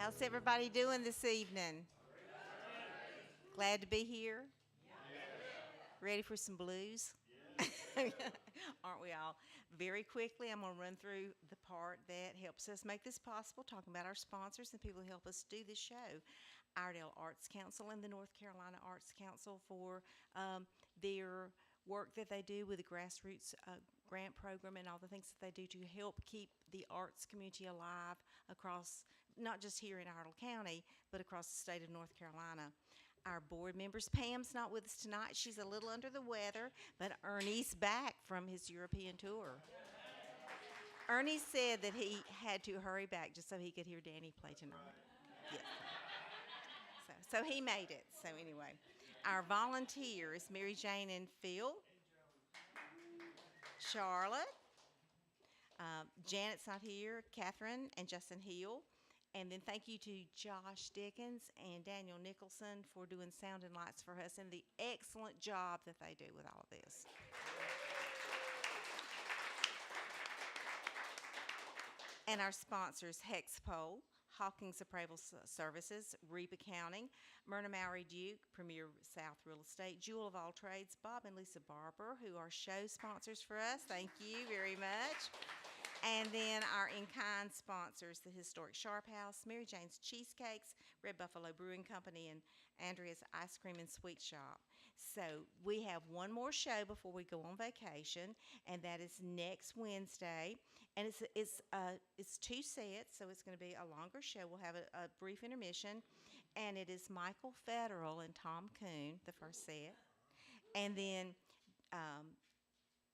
How's everybody doing this evening? Glad to be here. Ready for some blues? Aren't we all? Very quickly, I'm going to run through the part that helps us make this possible, talking about our sponsors and people who help us do this show. Iredell Arts Council and the North Carolina Arts Council for their work that they do with the grassroots grant program and all the things that they do to help keep the arts community alive across, not just here in Iredell County, but across the state of North Carolina. Our board members, Pam's not with us tonight. She's a little under the weather, but Ernie's back from his European tour. Ernie said that he had to hurry back just so he could hear Danny play tonight. Yes. So he made it. So anyway, our volunteers, Mary Jane and Phil, Charlotte, Janet's not here, Catherine and Justin Hill. And then thank you to Josh Dickens and Daniel Nicholson for doing sound and lights for us and the excellent job that they do with all of this. And our sponsors, Hexpole, Hawkins Appraisal Services, Reap Accounting, Myrna Mowry Duke, Premier South Real Estate, Jewel of All Trades, Bob and Lisa Barber, who are show sponsors for us. Thank you very much. And then our in-kind sponsors, the Historic Sharp House, Mary Jane's Cheesecakes, Red Buffalo Brewing Company, and Andrea's Ice Cream and Sweet Shop. So we have one more show before we go on vacation, and that is next Wednesday. And it's two sets, so it's going to be a longer show. We'll have a brief intermission, and it is Michael Federal and Tom Kuhn, the first set. And then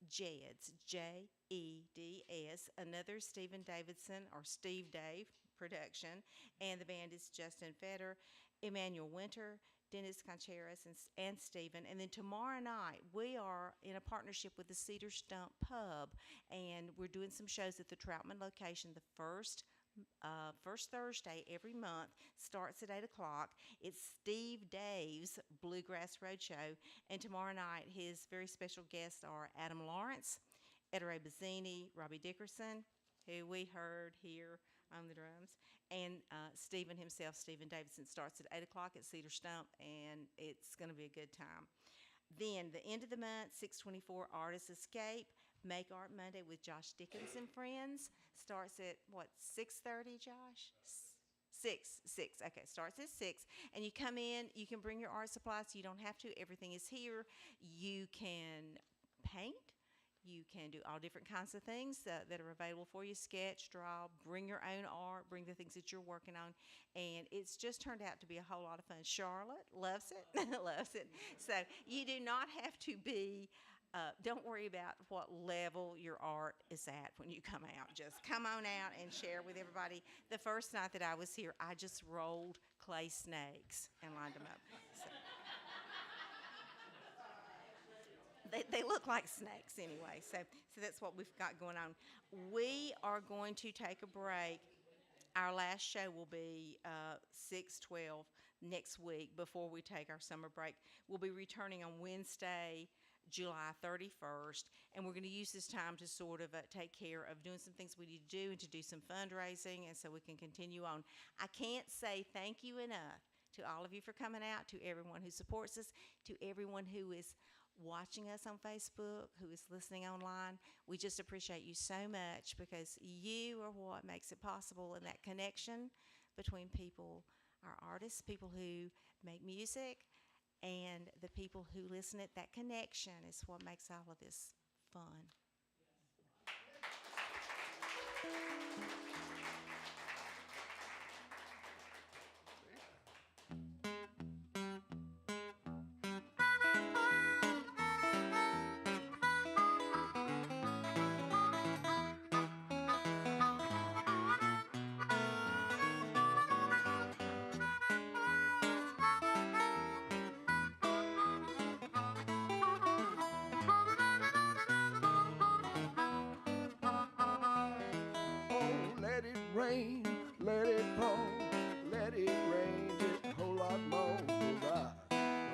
Jed's, J-E-D-S, another Stephen Davidson or Steve Dave production, and the band is Justin Fetter, Emmanuel Winter, Dennis Concheras, and Stephen. And then tomorrow night, we are in a partnership with the Cedar Stump Pub, and we're doing some shows at the Troutman location the first Thursday every month, starts at 8 o'clock. It's Steve Dave's Bluegrass Roadshow, and tomorrow night his very special guests are Adam Lawrence, Etta Bazzini, Robbie Dickerson, who we heard here on the drums, and Stephen himself, Stephen Davidson, starts at 8 o'clock at Cedar Stump, and it's going to be a good time. Then the end of the month, 624 Artists Escape, Make Art Monday with Josh Dickens and Friends, starts at, 6:30, Josh? 6. Okay, starts at 6. And you come in, you can bring your art supplies. You don't have to. Everything is here. You can paint. You can do all different kinds of things that are available for you. Sketch, draw, bring your own art, bring the things that you're working on. And it's just turned out to be a whole lot of fun. Charlotte loves it, loves it. So you do not have to be, don't worry about what level your art is at when you come out. Just come on out and share with everybody. The first night that I was here, I just rolled clay snakes and lined them up. So. They look like snakes anyway, so that's what we've got going on. We are going to take a break. Our last show will be 6/12 next week before we take our summer break. We'll be returning on Wednesday, July 31st, and we're going to use this time to sort of take care of doing some things we need to do and to do some fundraising, and so we can continue on. I can't say thank you enough to all of you for coming out, to everyone who supports us, to everyone who is watching us on Facebook, who is listening online. We just appreciate you so much because you are what makes it possible, and that connection between people, our artists, people who make music, and the people who listen it, that connection is what makes all of this fun. Let it pour, let it rain just a whole lot more, 'cause I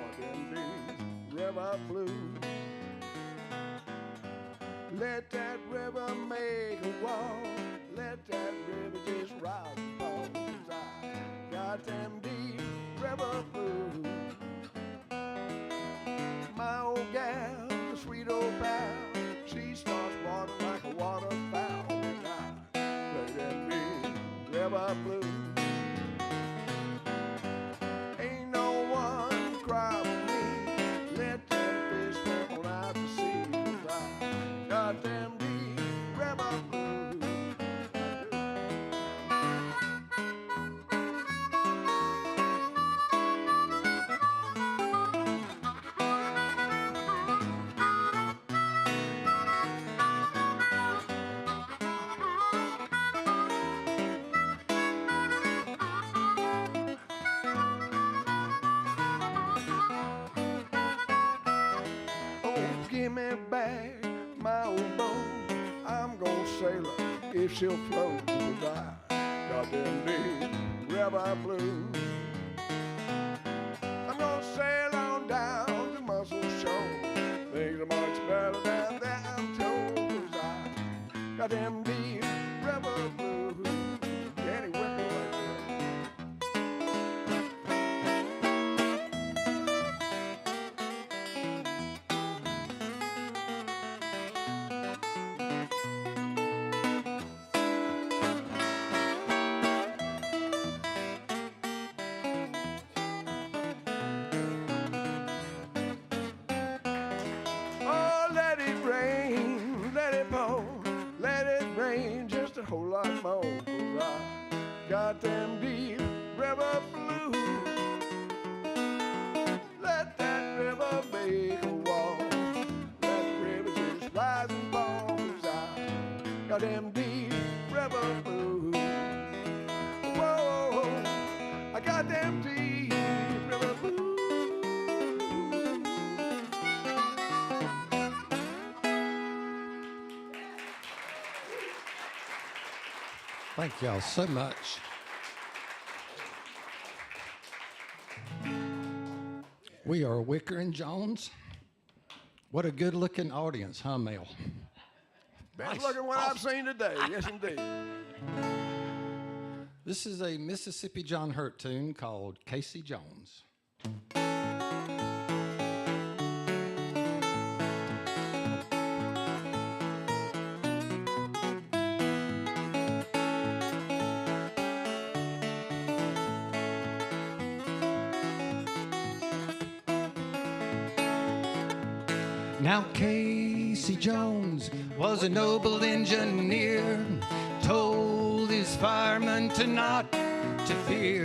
want them these river blues. Let that river make a wall, let let that river just rise and fall. 'Cause I got them deep river blues. My old gal, the sweet old pal, she starts watering like a waterfowl when I play them deep river blues. Ain't no one cry for me, let them fish swim on out to sea. 'Cause I got them deep river blues. Give me back my old boat. I'm gonna sail her if she'll float. 'Cause I got them deep river blues. I'm gonna sail on down to Muscle Shoals. Things are much better than I'm told. 'Cause I got them deep river blues. Danny Wicker. Oh, let it rain, let it pour, let it rain just a whole lot more. 'Cause I got them deep river blues. Let that river make a wall, let the river just rise and fall. 'Cause I got them deep river blues. Whoa, I got them deep river blues. Thank y'all so much. We are Wicker and Jones. What a good-looking audience, huh, Mel? Best Nice. looking one I've seen today. Yes, indeed. This is a Mississippi John Hurt tune called Casey Jones. Now Casey Jones was a noble engineer, told his firemen to not to fear.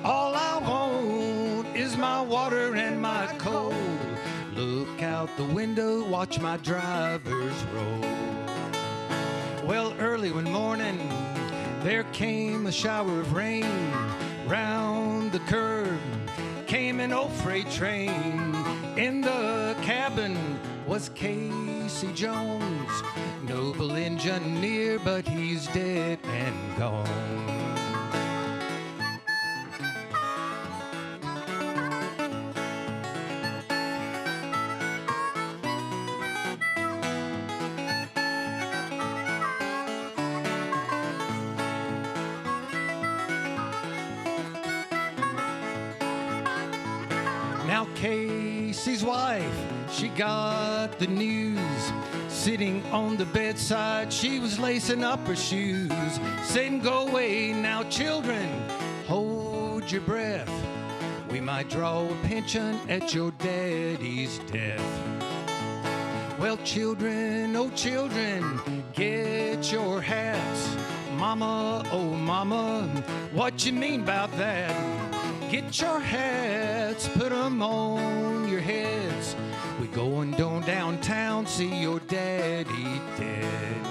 All I want is my water and my coal. Look out the window, watch my drivers roll. Well, early one morning, there came a shower of rain. Round the curve came an old freight train. In the cabin was Casey Jones, noble engineer, but he's dead and gone. Now Casey's wife, she got the news. Sitting on the bedside, she was lacing up her shoes, saying, "Go away now, children, hold your breath. We might draw a pension at your daddy's death." Well, children, oh children, get your hats. Mama, oh mama, what you mean about that? Get your hats, put 'em on your heads. We going downtown, see your daddy dead.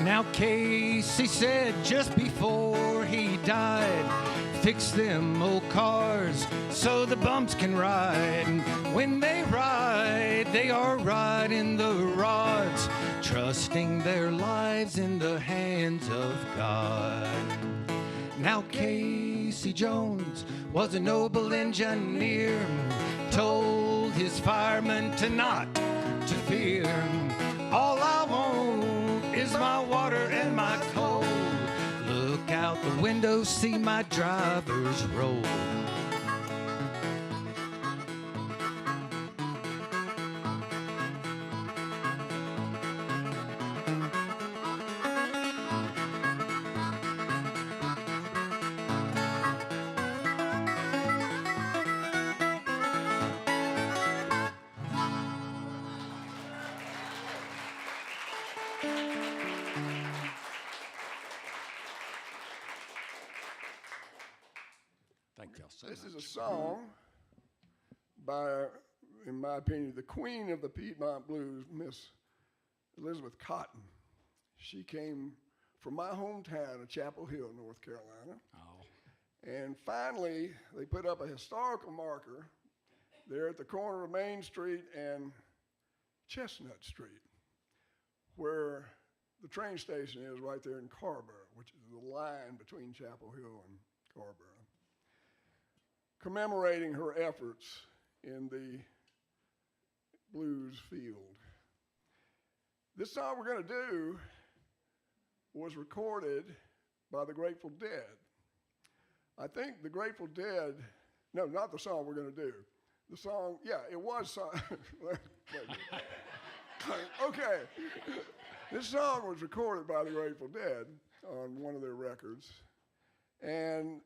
Now Casey said just before he died, fix them old cars so the bumps can ride. When they ride, they are riding the rods, trusting their lives in the hands of God. Now Casey Jones was a noble engineer, told his firemen to not to fear. All I want is my water and my coal. Look out the window, see my drivers roll. Thank y'all so This much. is a song by, in my opinion, the queen of the Piedmont Blues, Miss Elizabeth Cotton. She came from my hometown of Chapel Hill, North Carolina. Oh. And finally, they put up a historical marker there at the corner of Main Street and Chestnut Street, where the train station is right there in Carborough, which is the line between Chapel Hill and Carborough, commemorating her efforts in the blues field. This song we're going to do was recorded by the Grateful Dead. I think the Grateful Dead, no, not the song we're going to do. The song, yeah, it was song. Okay. This song was recorded by the Grateful Dead on one of their records. And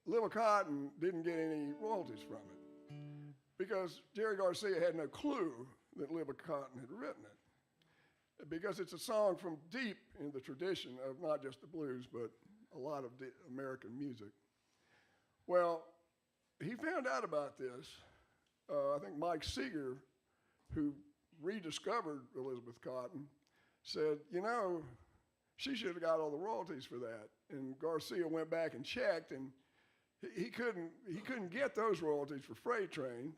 Lil Cotton didn't get any royalties from it because Jerry Garcia had no clue that Lil Cotton had written it, because it's a song from deep in the tradition of not just the blues, but a lot of American music. Well, he found out about this. I think Mike Seeger, who rediscovered Elizabeth Cotton, said, you know, she should have got all the royalties for that. And Garcia went back and checked, and he couldn't get those royalties for Freight Train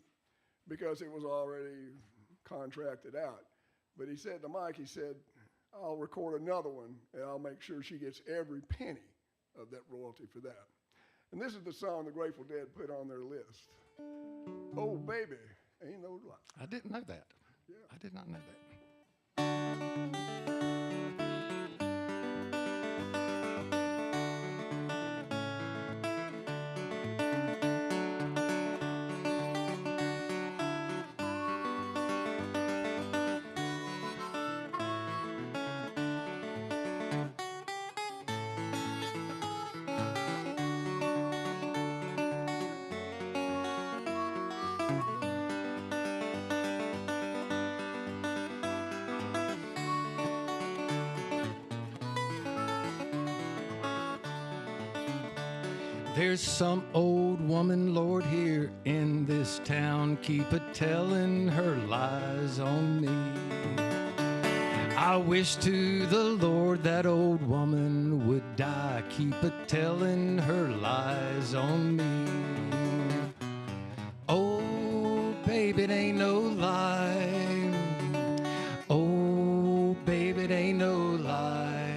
because it was already contracted out. But he said to Mike, he said, I'll record another one, and I'll make sure she gets every penny of that royalty for that. And this is the song the Grateful Dead put on their list. Oh, baby, ain't no lie. I didn't know that. Yeah. I did not know that. There's some old woman, Lord, here in this town, keep a-telling her lies on me. I wish to the Lord that old woman would die, keep a-telling her lies on me. Oh, baby, it ain't no lie. Oh, baby, it ain't no lie.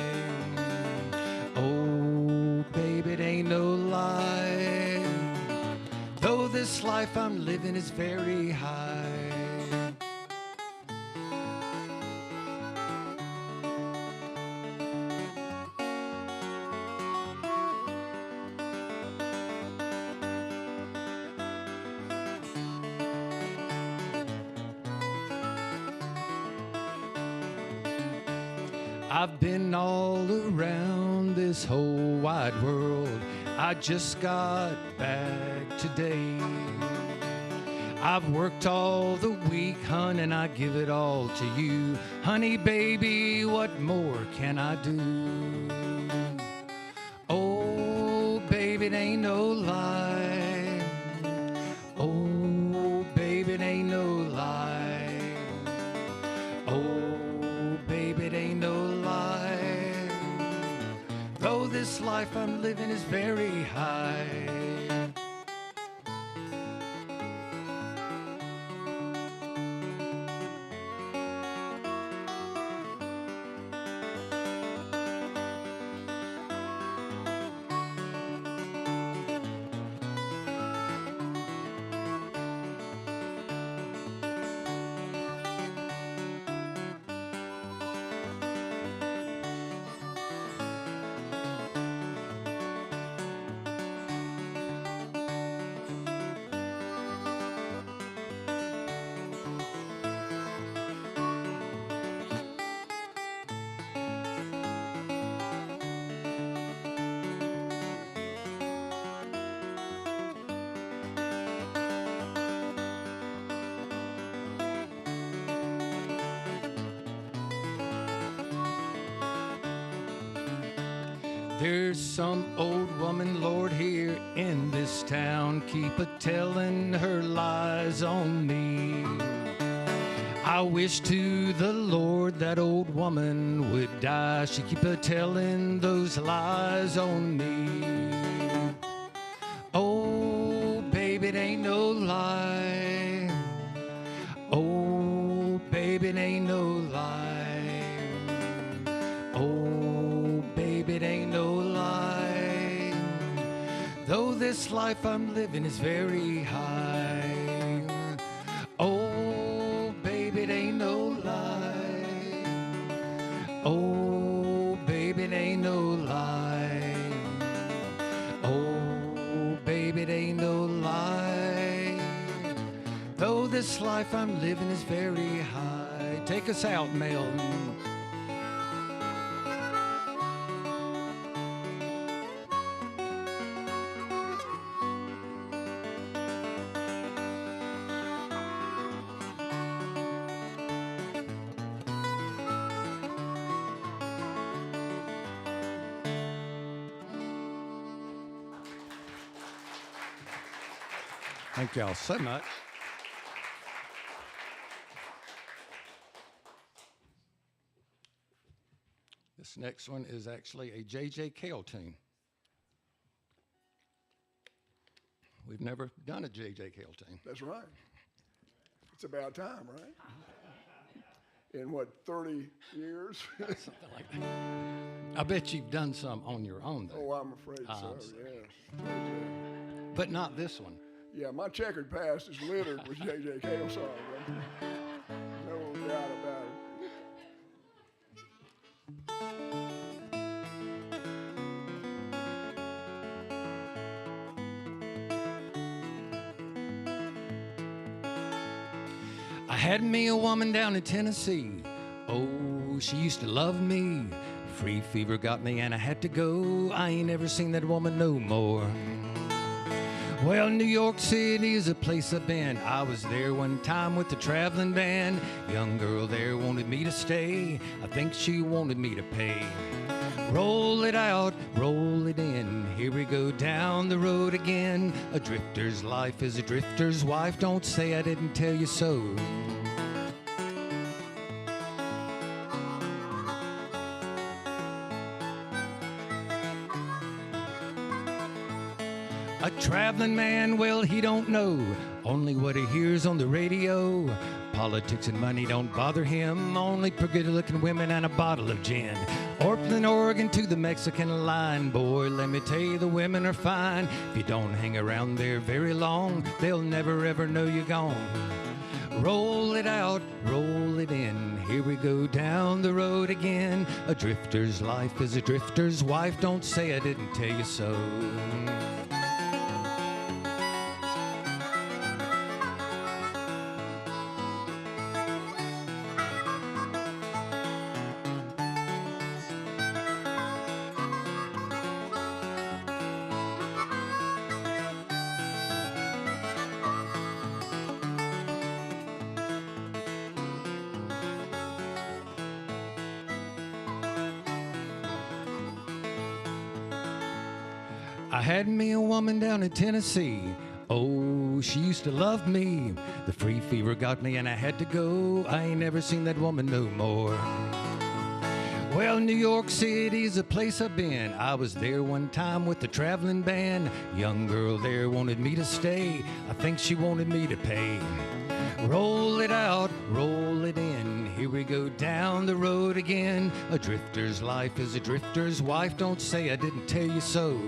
Oh, baby, it ain't no lie. Though this life I'm living is very high. I've been all around this whole wide world. I just got back today. I've worked all the week, hun, and I give it all to you. Honey, baby, what more can I do? Oh, baby, it ain't no lie. Oh, baby, it ain't no lie. Oh, baby, it ain't no lie. is very high. There's some old woman, Lord, here in this town, keep a-telling her lies on me. I wish to the Lord that old woman would die. She keep a-telling those lies on me. Oh, baby, it ain't no lie. Oh, baby, it ain't no lie. Oh, baby, it ain't no lie. Though this life I'm living is very high. Oh, baby, it ain't no lie. Oh, baby, it ain't no lie. Oh, baby, it ain't no lie. Though this life I'm living is very high. Take us out, Mel. Thank y'all so much. This next one is actually a J.J. Cale tune. We've never done a J.J. Cale tune. That's right. It's about time, right? In what, 30 years? Something like that. I bet you've done some on your own, though. Oh, I'm afraid so, yes. But not this one. Yeah, my checkered past is littered with J.J. Cale songs. No doubt about it. I had me a woman down in Tennessee. Oh, she used to love me. Free fever got me and I had to go. I ain't ever seen that woman no more. Well, New York City is a place I've been. I was there one time with the traveling band. Young girl there wanted me to stay. I think she wanted me to pay. Roll it out, roll it in. Here we go down the road again. A drifter's life is a drifter's wife. Don't say I didn't tell you so. A traveling man, well, he don't know only what he hears on the radio. Politics and money don't bother him, only pretty-looking women and a bottle of gin. Portland, Oregon to the Mexican line. Boy, let me tell you, the women are fine. If you don't hang around there very long, they'll never ever know you're gone. Roll it out, roll it in. Here we go down the road again. A drifter's life is a drifter's wife. Don't say I didn't tell you so. I had me a woman down in Tennessee. Oh, she used to love me. The free fever got me and I had to go. I ain't never seen that woman no more. Well, New York City's a place I've been. I was there one time with the traveling band. Young girl there wanted me to stay. I think she wanted me to pay. Roll it out, roll it in. Here we go down the road again. A drifter's life is a drifter's wife. Don't say I didn't tell you so.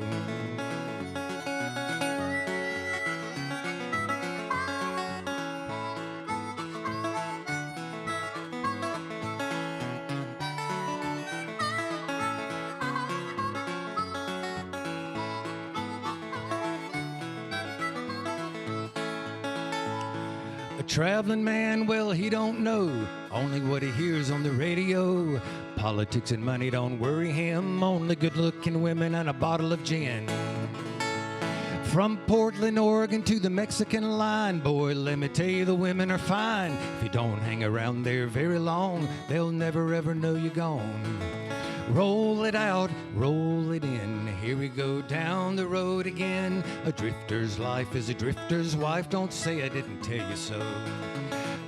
Traveling man, well, he don't know only what he hears on the radio. Politics and money don't worry him, only good-looking women and a bottle of gin. From Portland, Oregon to the Mexican line, boy, let me tell you, the women are fine. If you don't hang around there very long, they'll never ever know you're gone. Roll it out, roll it in. Here we go down the road again. A drifter's life is a drifter's wife. Don't say I didn't tell you so.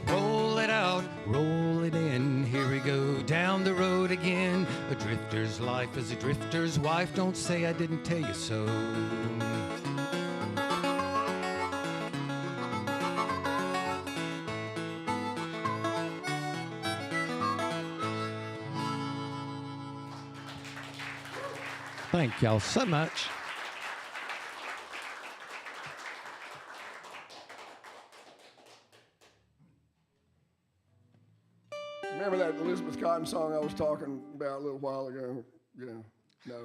Roll it out, roll it in. Here we go down the road again. A drifter's life is a drifter's wife. Don't say I didn't tell you so. Thank y'all so much. Remember that Elizabeth Cotton song I was talking about a little while ago? Yeah, no,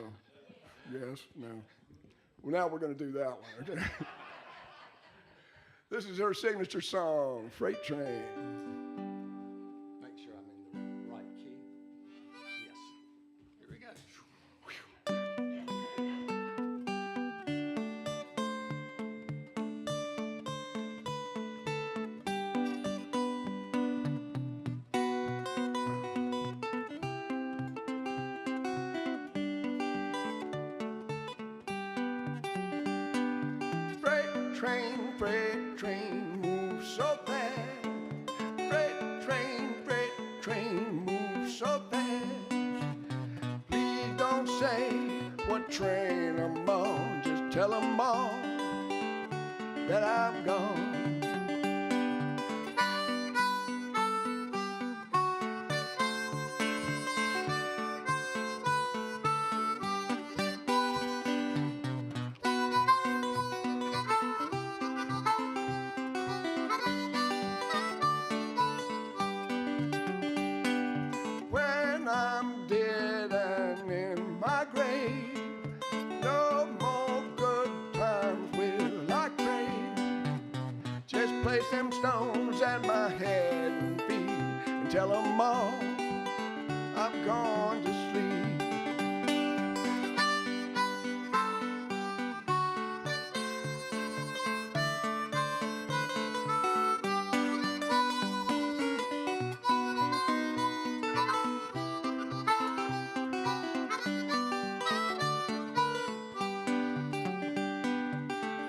yes, no. Well, now we're going to do that one, okay? This is her signature song, Freight Train. Make sure I'm in the right key. Yes. Here we go. Freight train, move so fast. Freight train, move so fast. Please don't say what train I'm on. Just tell them all that I'm gone. Place them stones at my head and feet and tell them all I've gone to sleep.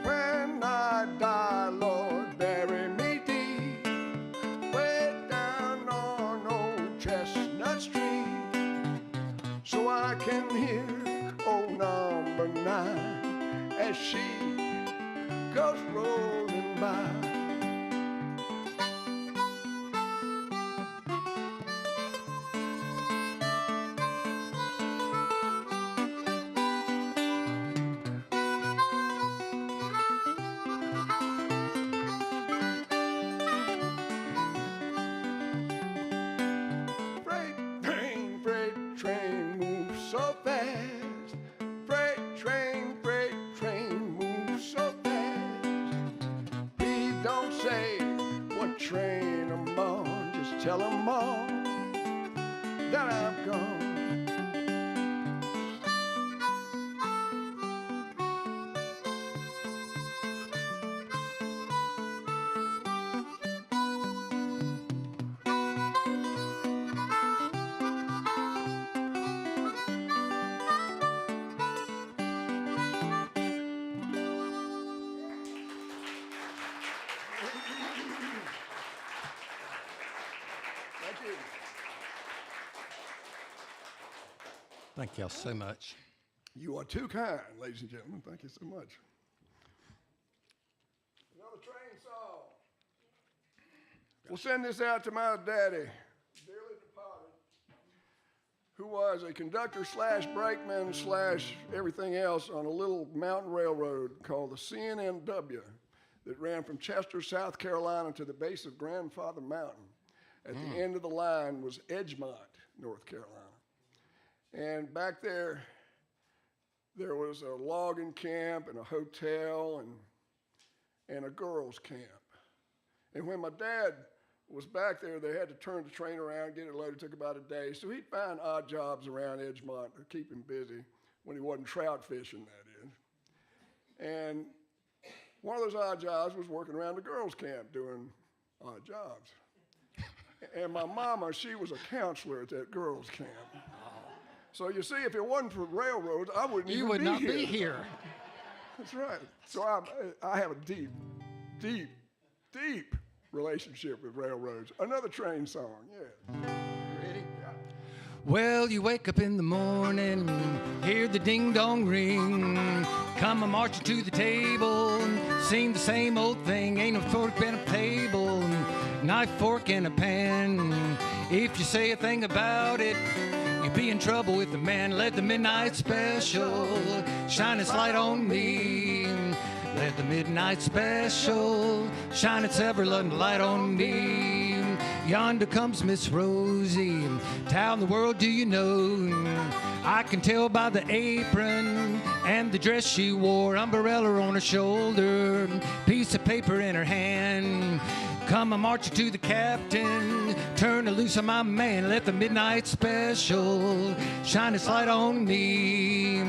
When I die, Lord, bury me deep, way down on old Chestnut Street, so I can hear old number 9 as she goes rolling by. Freight train moves so fast. Freight train moves so fast. Please don't say what train I'm on. Just tell them all that I'm gone. Thank you. Thank y'all so much. You are too kind, ladies and gentlemen. Thank you so much. Another train song. We'll send this out to my daddy, dearly departed, who was a conductor slash brakeman slash everything else on a little mountain railroad called the CNNW that ran from Chester, South Carolina to the base of Grandfather Mountain. At the end of the line was Edgemont, North Carolina. And back there, there was a logging camp and a hotel and a girls' camp. And when my dad was back there, they had to turn the train around, get it loaded. It took about a day. So he'd find odd jobs around Edgemont to keep him busy when he wasn't trout fishing, that is. And one of those odd jobs was working around the girls' camp doing odd jobs. And my mama, she was a counselor at that girls' camp. So you see, if it wasn't for railroads, I wouldn't even be here. You would not be here. That's right. So I have a deep, deep, deep relationship with railroads. Another train song, yeah. Ready? Yeah. Well, you wake up in the morning, hear the ding-dong ring, come a marching to the table, sing the same old thing, ain't no fork and a table, knife, fork, and a pan. If you say a thing about it, you'll be in trouble with the man. Let the midnight special shine its light on me. Let the midnight special shine its ever-loving light on me. Yonder comes Miss Rosie. How in the world do you know? I can tell by the apron and the dress she wore. Umbrella on her shoulder, piece of paper in her hand. Come a marching to the captain, turn her loose on my man. Let the midnight special shine its light on me.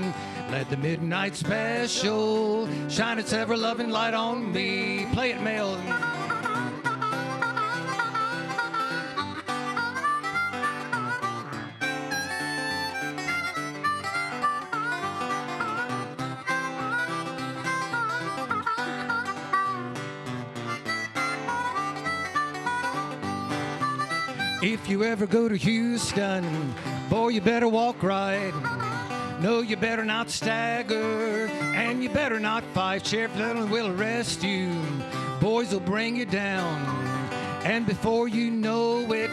Let the midnight special shine its ever-loving light on me. Play it, Mel. If you ever go to Houston, boy, you better walk right. No, you better not stagger, and you better not fight. Sheriff Little will arrest you. Boys will bring you down, and before you know it,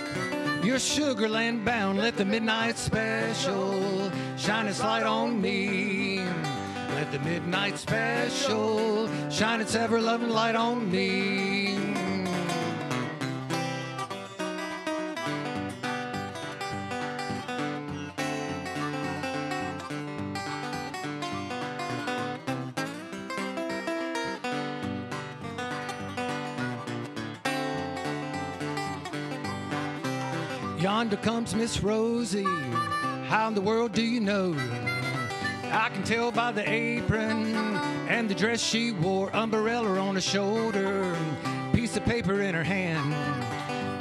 you're Sugarland bound. Let the midnight special shine its light on me. Let the midnight special shine its ever-loving light on me. Yonder comes Miss Rosie. How in the world do you know? I can tell by the apron and the dress she wore. Umbrella on her shoulder, piece of paper in her hand.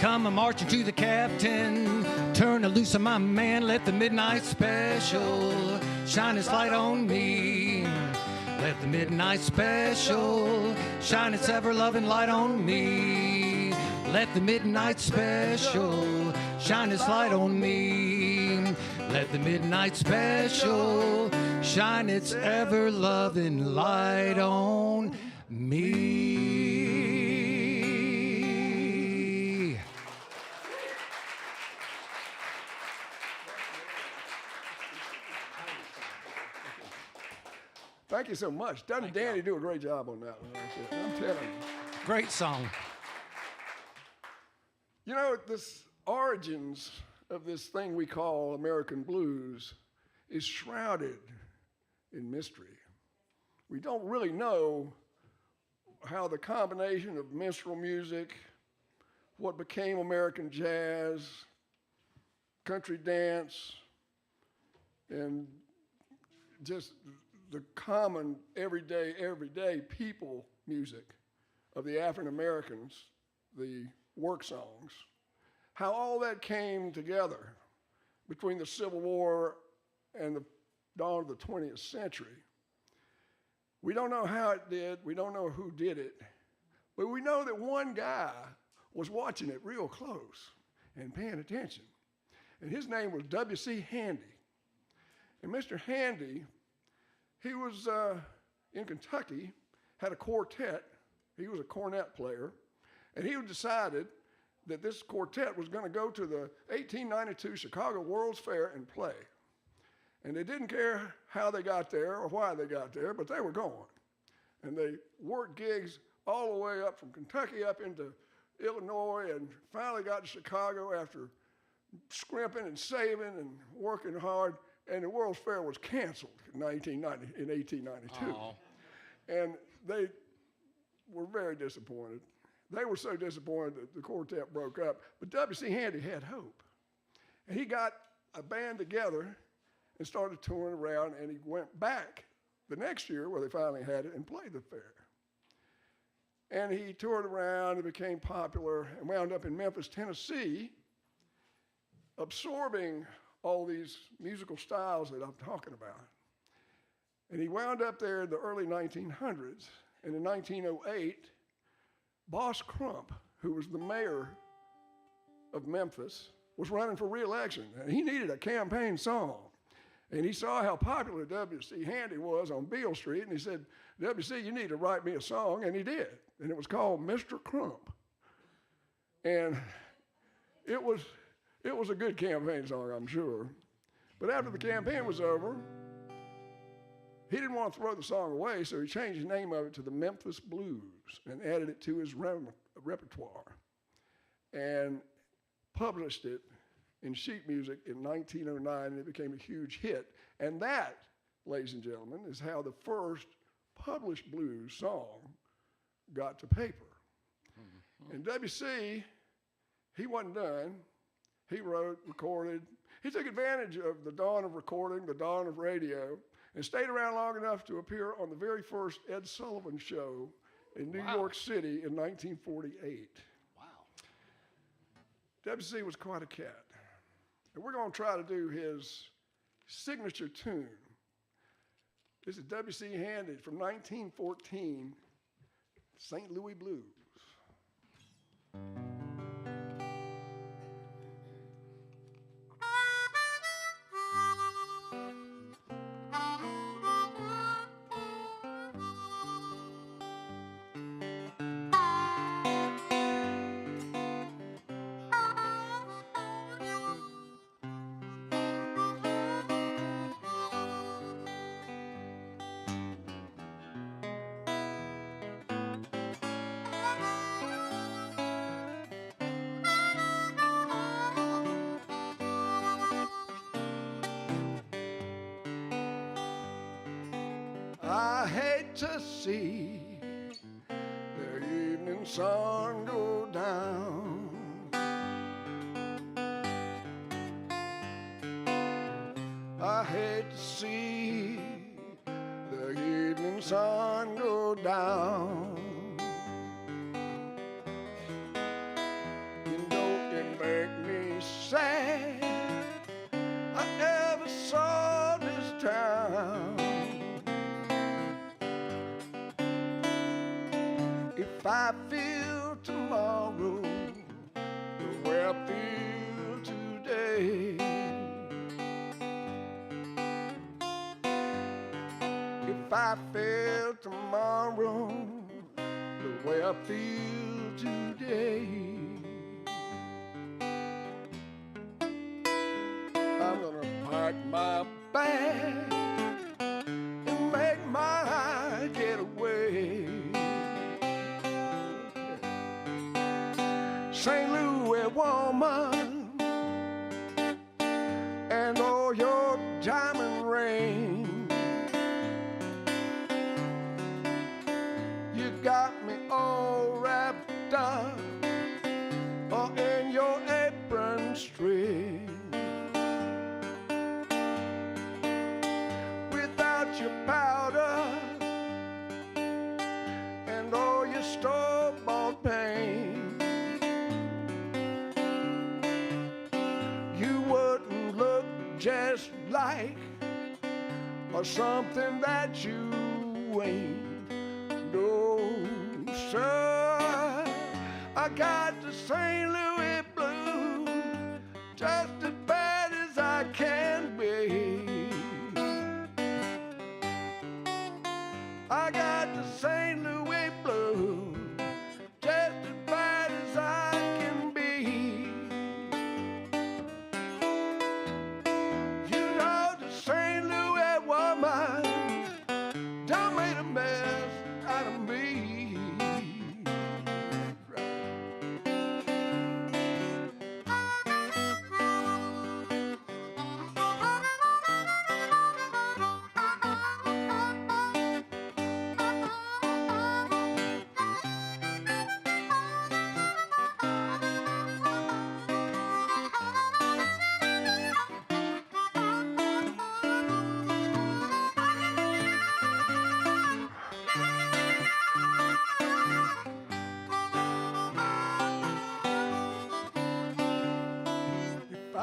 Come a marching to the captain, turn her loose on my man. Let the midnight special shine its light on me. Let the midnight special shine its ever-loving light on me. Let the midnight special shine its light on me. Let the midnight special shine its ever-loving light on me. Thank you so much. Doesn't Danny do a great job on that one? I'm telling you. Great song. You know, this origins of this thing we call American blues is shrouded in mystery. We don't really know how the combination of minstrel music, what became American jazz, country dance, and just the common everyday people music of the African Americans, the work songs, how all that came together between the Civil War and the dawn of the 20th century. We don't know how it did, we don't know who did it, but we know that one guy was watching it real close and paying attention. And his name was W.C. Handy. And Mr. Handy, he was in Kentucky, had a quartet. He was a cornet player. And he decided that this quartet was going to go to the 1892 Chicago World's Fair and play. And they didn't care how they got there or why they got there, but they were going. And they worked gigs all the way up from Kentucky up into Illinois and finally got to Chicago after scrimping and saving and working hard. And the World's Fair was canceled in 1892. Oh. And they were very disappointed. They were so disappointed that the quartet broke up. But W.C. Handy had hope. And he got a band together and started touring around, and he went back the next year where they finally had it and played the fair. And he toured around and became popular and wound up in Memphis, Tennessee, absorbing all these musical styles that I'm talking about. And he wound up there in the early 1900s, and in 1908, Boss Crump, who was the mayor of Memphis, was running for re-election, and he needed a campaign song. And he saw how popular W.C. Handy was on Beale Street, and he said, W.C., you need to write me a song, and he did. And it was called Mr. Crump. And it was a good campaign song, I'm sure. But after the campaign was over, he didn't want to throw the song away, so he changed the name of it to the Memphis Blues and added it to his repertoire and published it in sheet music in 1909, and it became a huge hit. And that, ladies and gentlemen, is how the first published blues song got to paper. Mm-hmm. And W.C., he wasn't done. He wrote, recorded. He took advantage of the dawn of recording, the dawn of radio, and stayed around long enough to appear on the very first Ed Sullivan show in New York City in 1948. Wow. W.C. was quite a cat. And we're going to try to do his signature tune. This is W.C. Handy from 1914, St. Louis Blues. I hate to see the evening sun go down. I hate to see the evening sun go down. You know it make me sad. I ever saw this town. If I feel tomorrow the way I feel today, if I feel tomorrow the way I feel today, I'm gonna pack my bag and make my getaway. St. Louis woman and all your diamond ring, you got me all wrapped up in your apron string. Without your powder and all your store-bought paint, just like or something that you ain't. No, sir, I got the St. Louis blues just as bad as I can be.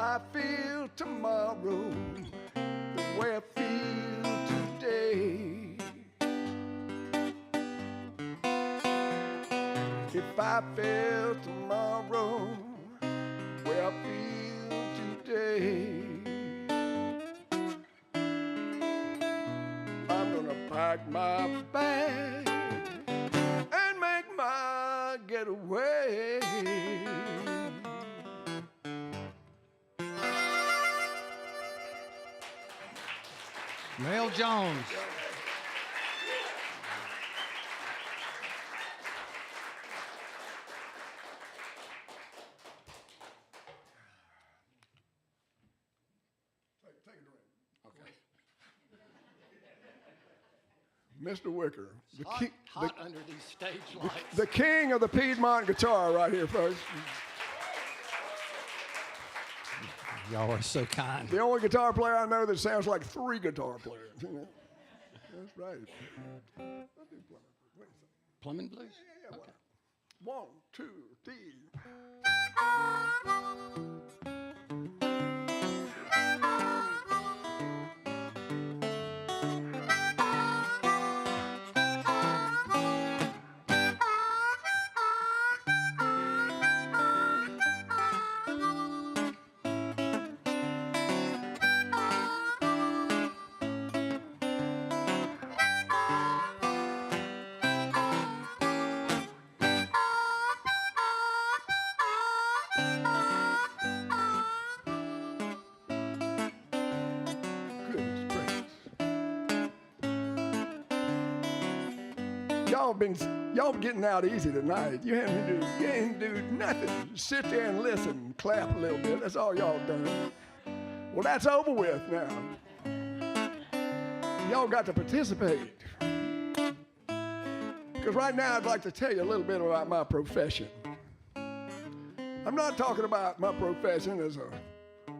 I feel tomorrow the way I feel today. If I felt tomorrow the way I feel today, I'm gonna pack my bag and make my getaway. Mel Jones. Take a drink. Okay. Mr. Wicker, Hot under these stage lights. the king of the Piedmont guitar right here, folks. Y'all are so kind. The only guitar player I know that sounds like 3 guitar players. That's right. I do Plumbing Blues? yeah, okay. 1, 2, 3. Y'all getting out easy tonight. You ain't do nothing. Sit there and listen, clap a little bit. That's all y'all done. Well, that's over with now. Y'all got to participate. Because right now I'd like to tell you a little bit about my profession. I'm not talking about my profession as a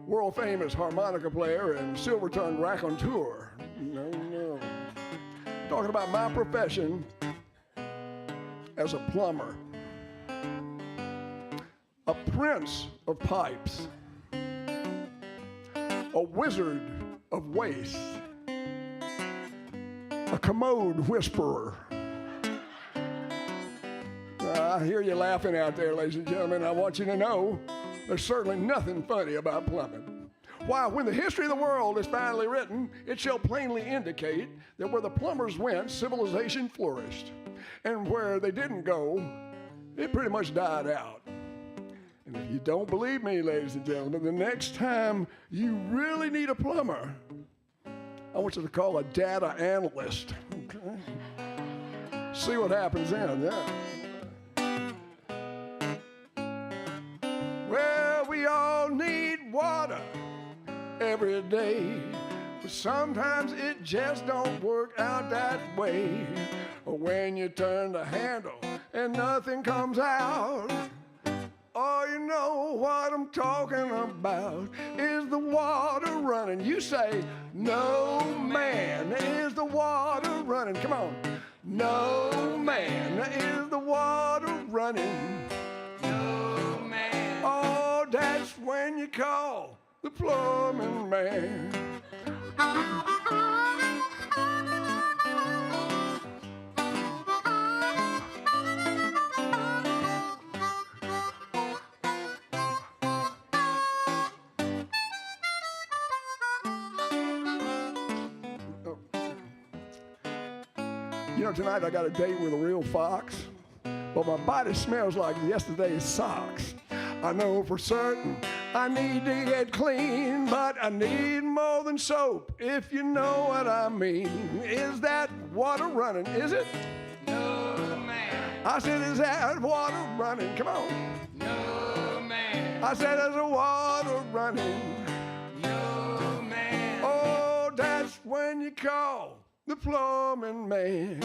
world famous harmonica player and silver tongue raconteur. No. I'm talking about my profession as a plumber, a prince of pipes, a wizard of waste, a commode whisperer. I hear you laughing out there, ladies and gentlemen. I want you to know there's certainly nothing funny about plumbing. Why, when the history of the world is finally written, it shall plainly indicate that where the plumbers went, civilization flourished. And where they didn't go, it pretty much died out. And if you don't believe me, ladies and gentlemen, the next time you really need a plumber, I want you to call a data analyst. Okay? See what happens then, yeah. Well, we all need water every day, but sometimes it just don't work out that way. When you turn the handle and nothing comes out, oh, you know what I'm talking about, is the water running. You say, no man, is the water running. Come on. No man, is the water running. No man. Oh, that's when you call the plumbing man. You know, tonight I got a date with a real fox, but my body smells like yesterday's socks. I know for certain I need to get clean, but I need more than soap, if you know what I mean. Is that water running? Is it? No, man. I said, is that water running? Come on. No, man. I said, is the water running? No, man. Oh, that's when you call the plumbing man.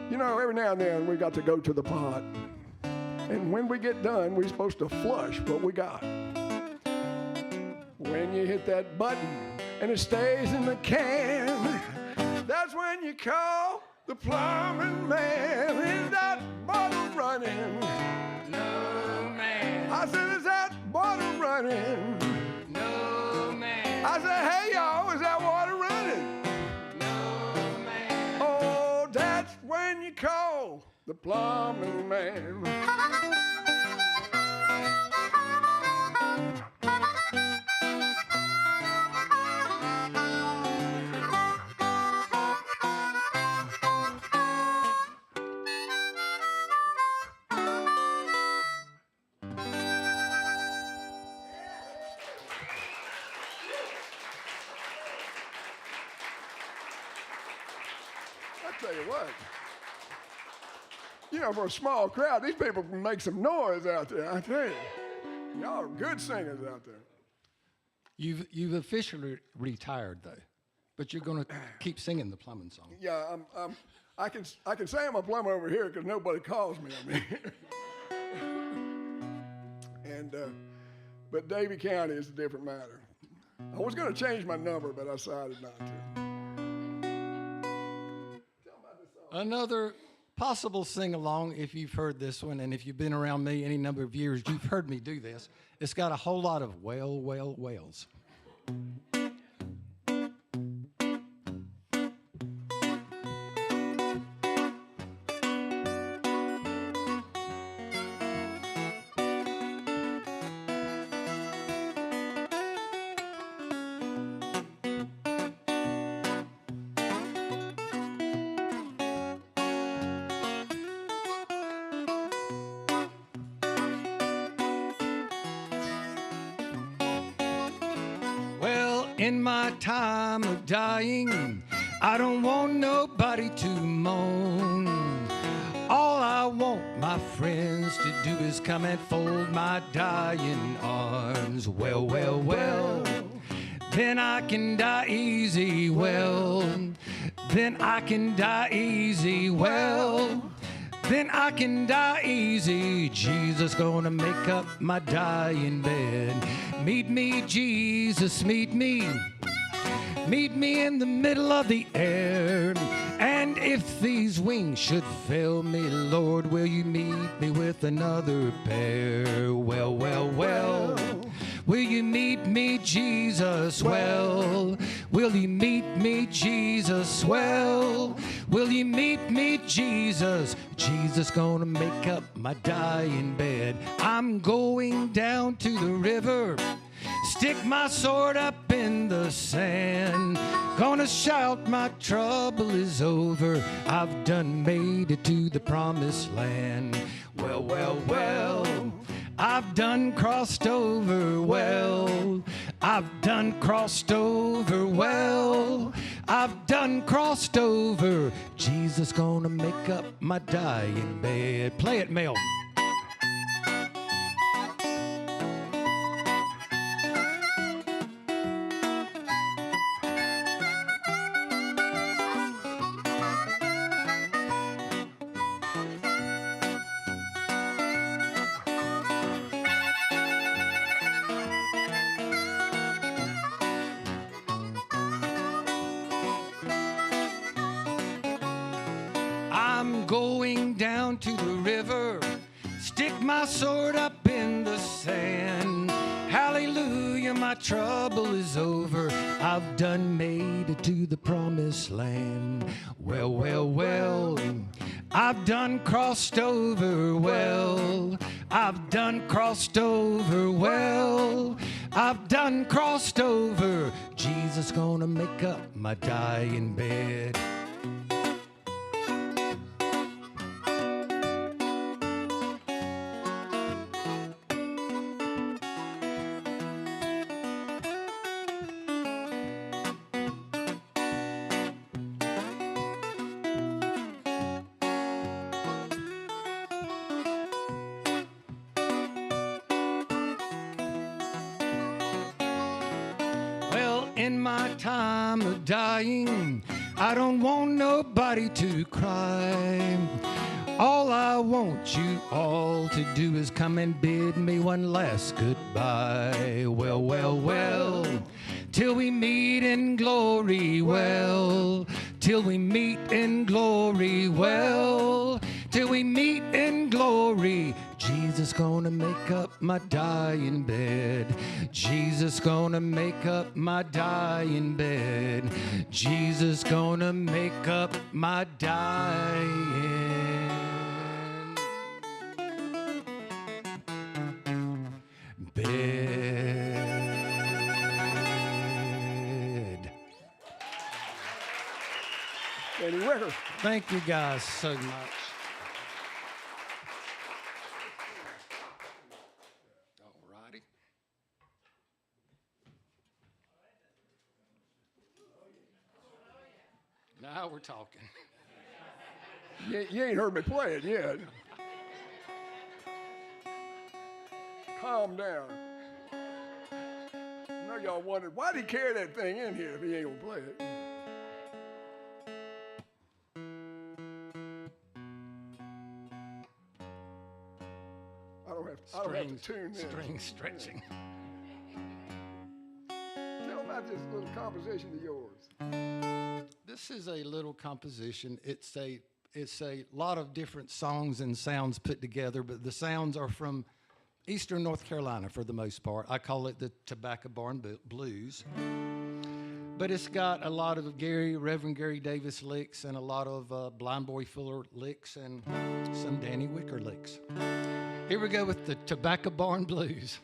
You know, every now and then we got to go to the pot. And when we get done, we're supposed to flush what we got. when you hit that button and it stays in the can. That's when you call the plumbing man. Is that water running? No, man. I said, is that water running? No, man. I said, hey, y'all, is that water running? No, man. Oh, that's when you call the plumbing man. I tell you what, you know, for a small crowd, these people can make some noise out there. I tell you, y'all are good singers out there. You've officially retired though, but you're going to keep singing the plumbing song. Yeah, I can say I'm a plumber over here because nobody calls me. I mean, and but Davie County is a different matter. I was going to change my number, but I decided not to. Another possible sing-along, if you've heard this one, and if you've been around me any number of years, you've heard me do this. It's got a whole lot of well, well, wells. In my time of dying, I don't want nobody to moan. All I want my friends to do is come and fold my dying arms. Well, well, well, then I can die easy. Well, then I can die easy. Well, then I can die easy. Jesus gonna make up my dying bed. Meet me, Jesus, meet me. Meet me in the middle of the air. And if these wings should fail me, Lord, will you meet me with another pair? Well, well, well, will you meet me, Jesus? Well, will you meet me, Jesus? Well, will you meet me, Jesus? Jesus gonna make up my dying bed. I'm going down to the river, stick my sword up in the sand. Gonna shout my trouble is over. I've done made it to the promised land. Well, well, well, I've done crossed over. Well, I've done crossed over. Well, I've done crossed over. Jesus gonna make up my dying bed. Play it, Mel. I'm going down to the river, stick my sword up in the sand. Hallelujah, my trouble is over. I've done made it to the promised land. Well, well, well, I've done crossed over. Well, I've done crossed over. Well, I've done crossed over. Jesus gonna make up my dying bed. In my time of dying, I don't want nobody to cry. All I want you all to do is come and bid me one last goodbye. Well, well, well, till we meet in glory. Well, till we meet in glory. Well, till we meet in glory. Jesus gonna make up my dying bed. Jesus gonna make up my dying bed. Jesus gonna make up my dying bed. Danny Wicker. Thank you guys so much. Alrighty. Now we're talking. You ain't heard me play it yet. Calm down. I know y'all wondered, why'd he carry that thing in here if he ain't gonna play it? I don't have to tune this. String stretching. Tell about this little composition of yours. This is a little composition. It's a lot of different songs and sounds put together, but the sounds are from Eastern North Carolina for the most part. I call it the Tobacco Barn Blues. But it's got a lot of Reverend Gary Davis licks and a lot of Blind Boy Fuller licks and some Danny Wicker licks. Here we go with the Tobacco Barn Blues.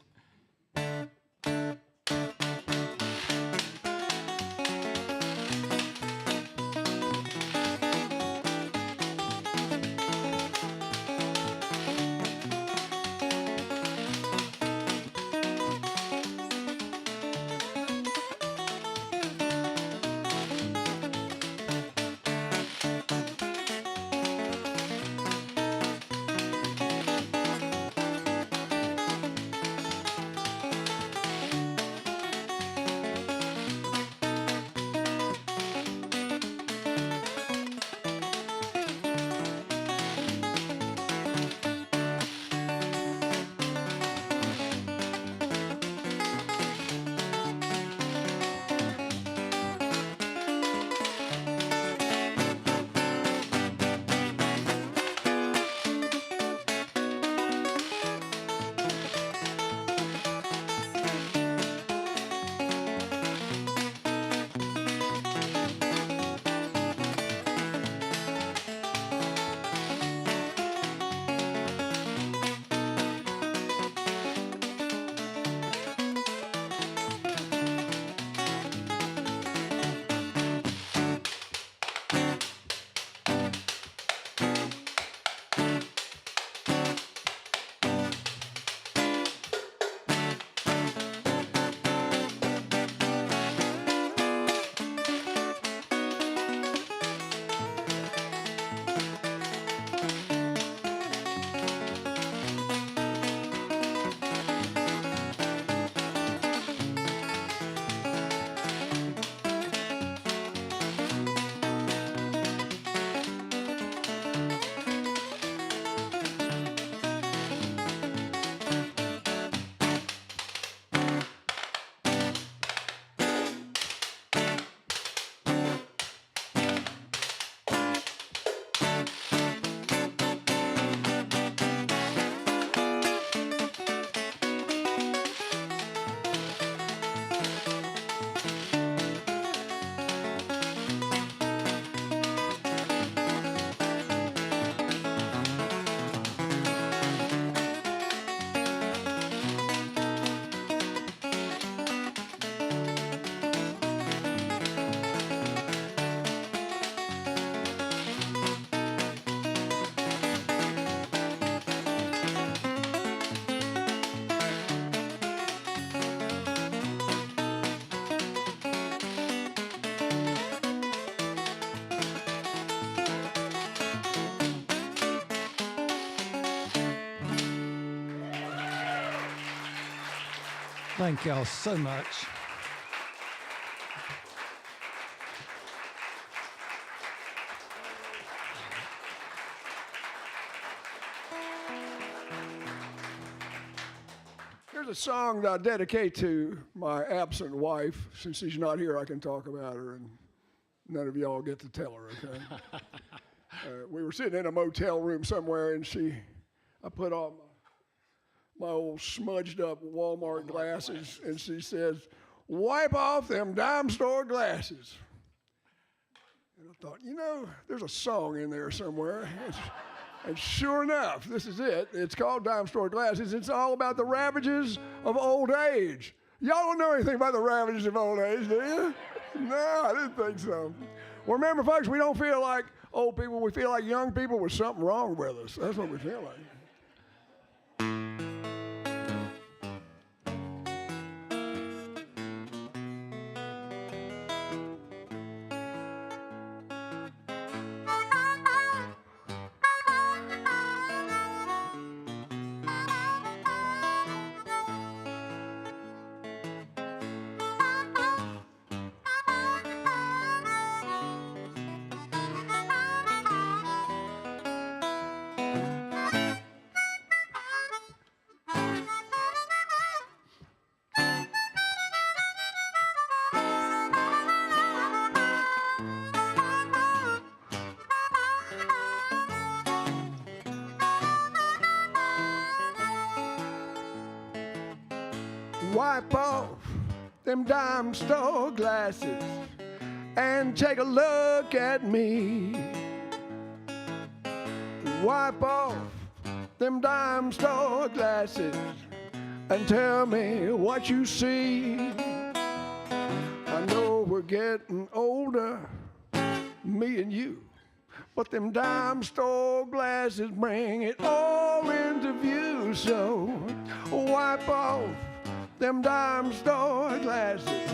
Thank y'all so much. Here's a song that I dedicate to my absent wife. Since she's not here, I can talk about her, and none of y'all get to tell her, okay? We were sitting in a motel room somewhere, and I put on my old smudged up Walmart glasses, and she says, "Wipe off them dime store glasses." And I thought, there's a song in there somewhere. And sure enough, this is it. It's called Dime Store Glasses. It's all about the ravages of old age. Y'all don't know anything about the ravages of old age, do you? No, I didn't think so. Well, remember, folks, we don't feel like old people. We feel like young people with something wrong with us. That's what we feel like. Wipe off them dime store glasses and take a look at me. Wipe off them dime store glasses and tell me what you see. I know we're getting older, me and you, but them dime store glasses bring it all into view. So wipe off them dime store glasses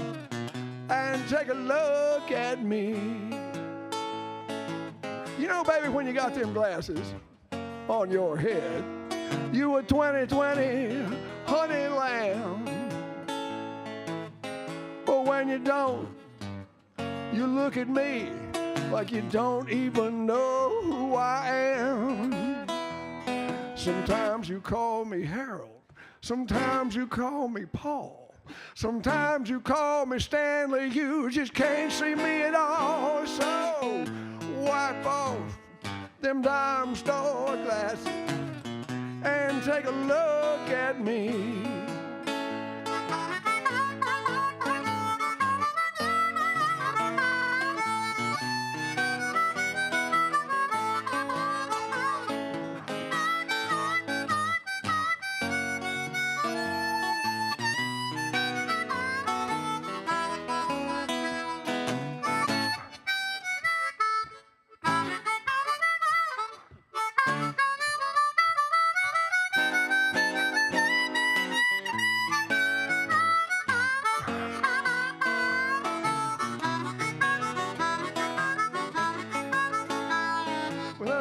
and take a look at me. Baby, when you got them glasses on your head, you a 2020 honey lamb. But when you don't, you look at me like you don't even know who I am. Sometimes you call me Harold. Sometimes you call me Paul. Sometimes you call me Stanley. You just can't see me at all. So wipe off them dime store glasses and take a look at me.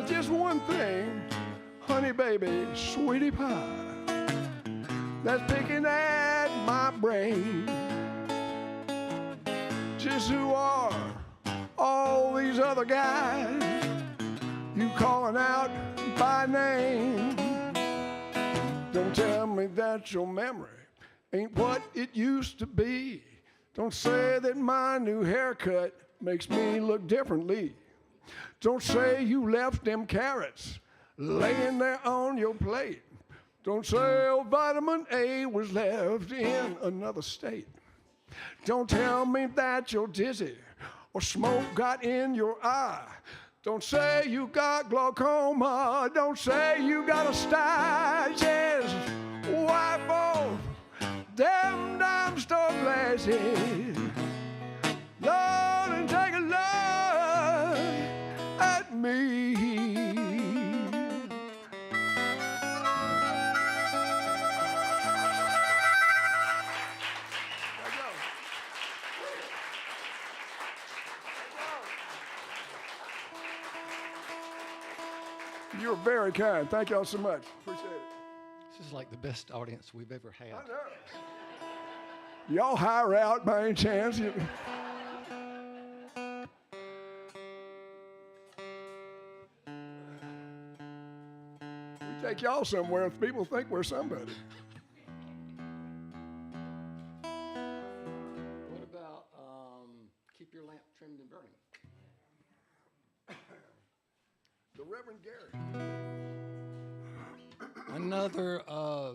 Just one thing, honey baby, sweetie pie, that's picking at my brain. Just who are all these other guys you calling out by name? Don't tell me that your memory ain't what it used to be. Don't say that my new haircut makes me look differently. Don't say you left them carrots laying there on your plate. Don't say vitamin A was left in another state. Don't tell me that you're dizzy or smoke got in your eye. Don't say you got glaucoma. Don't say you got a sty. Just wipe off them dime store glasses, Lord, and take a look at me. You're very kind. Thank y'all so much. Appreciate it. This is like the best audience we've ever had. I know. Y'all hire out by any chance? We take y'all somewhere if people think we're somebody. Another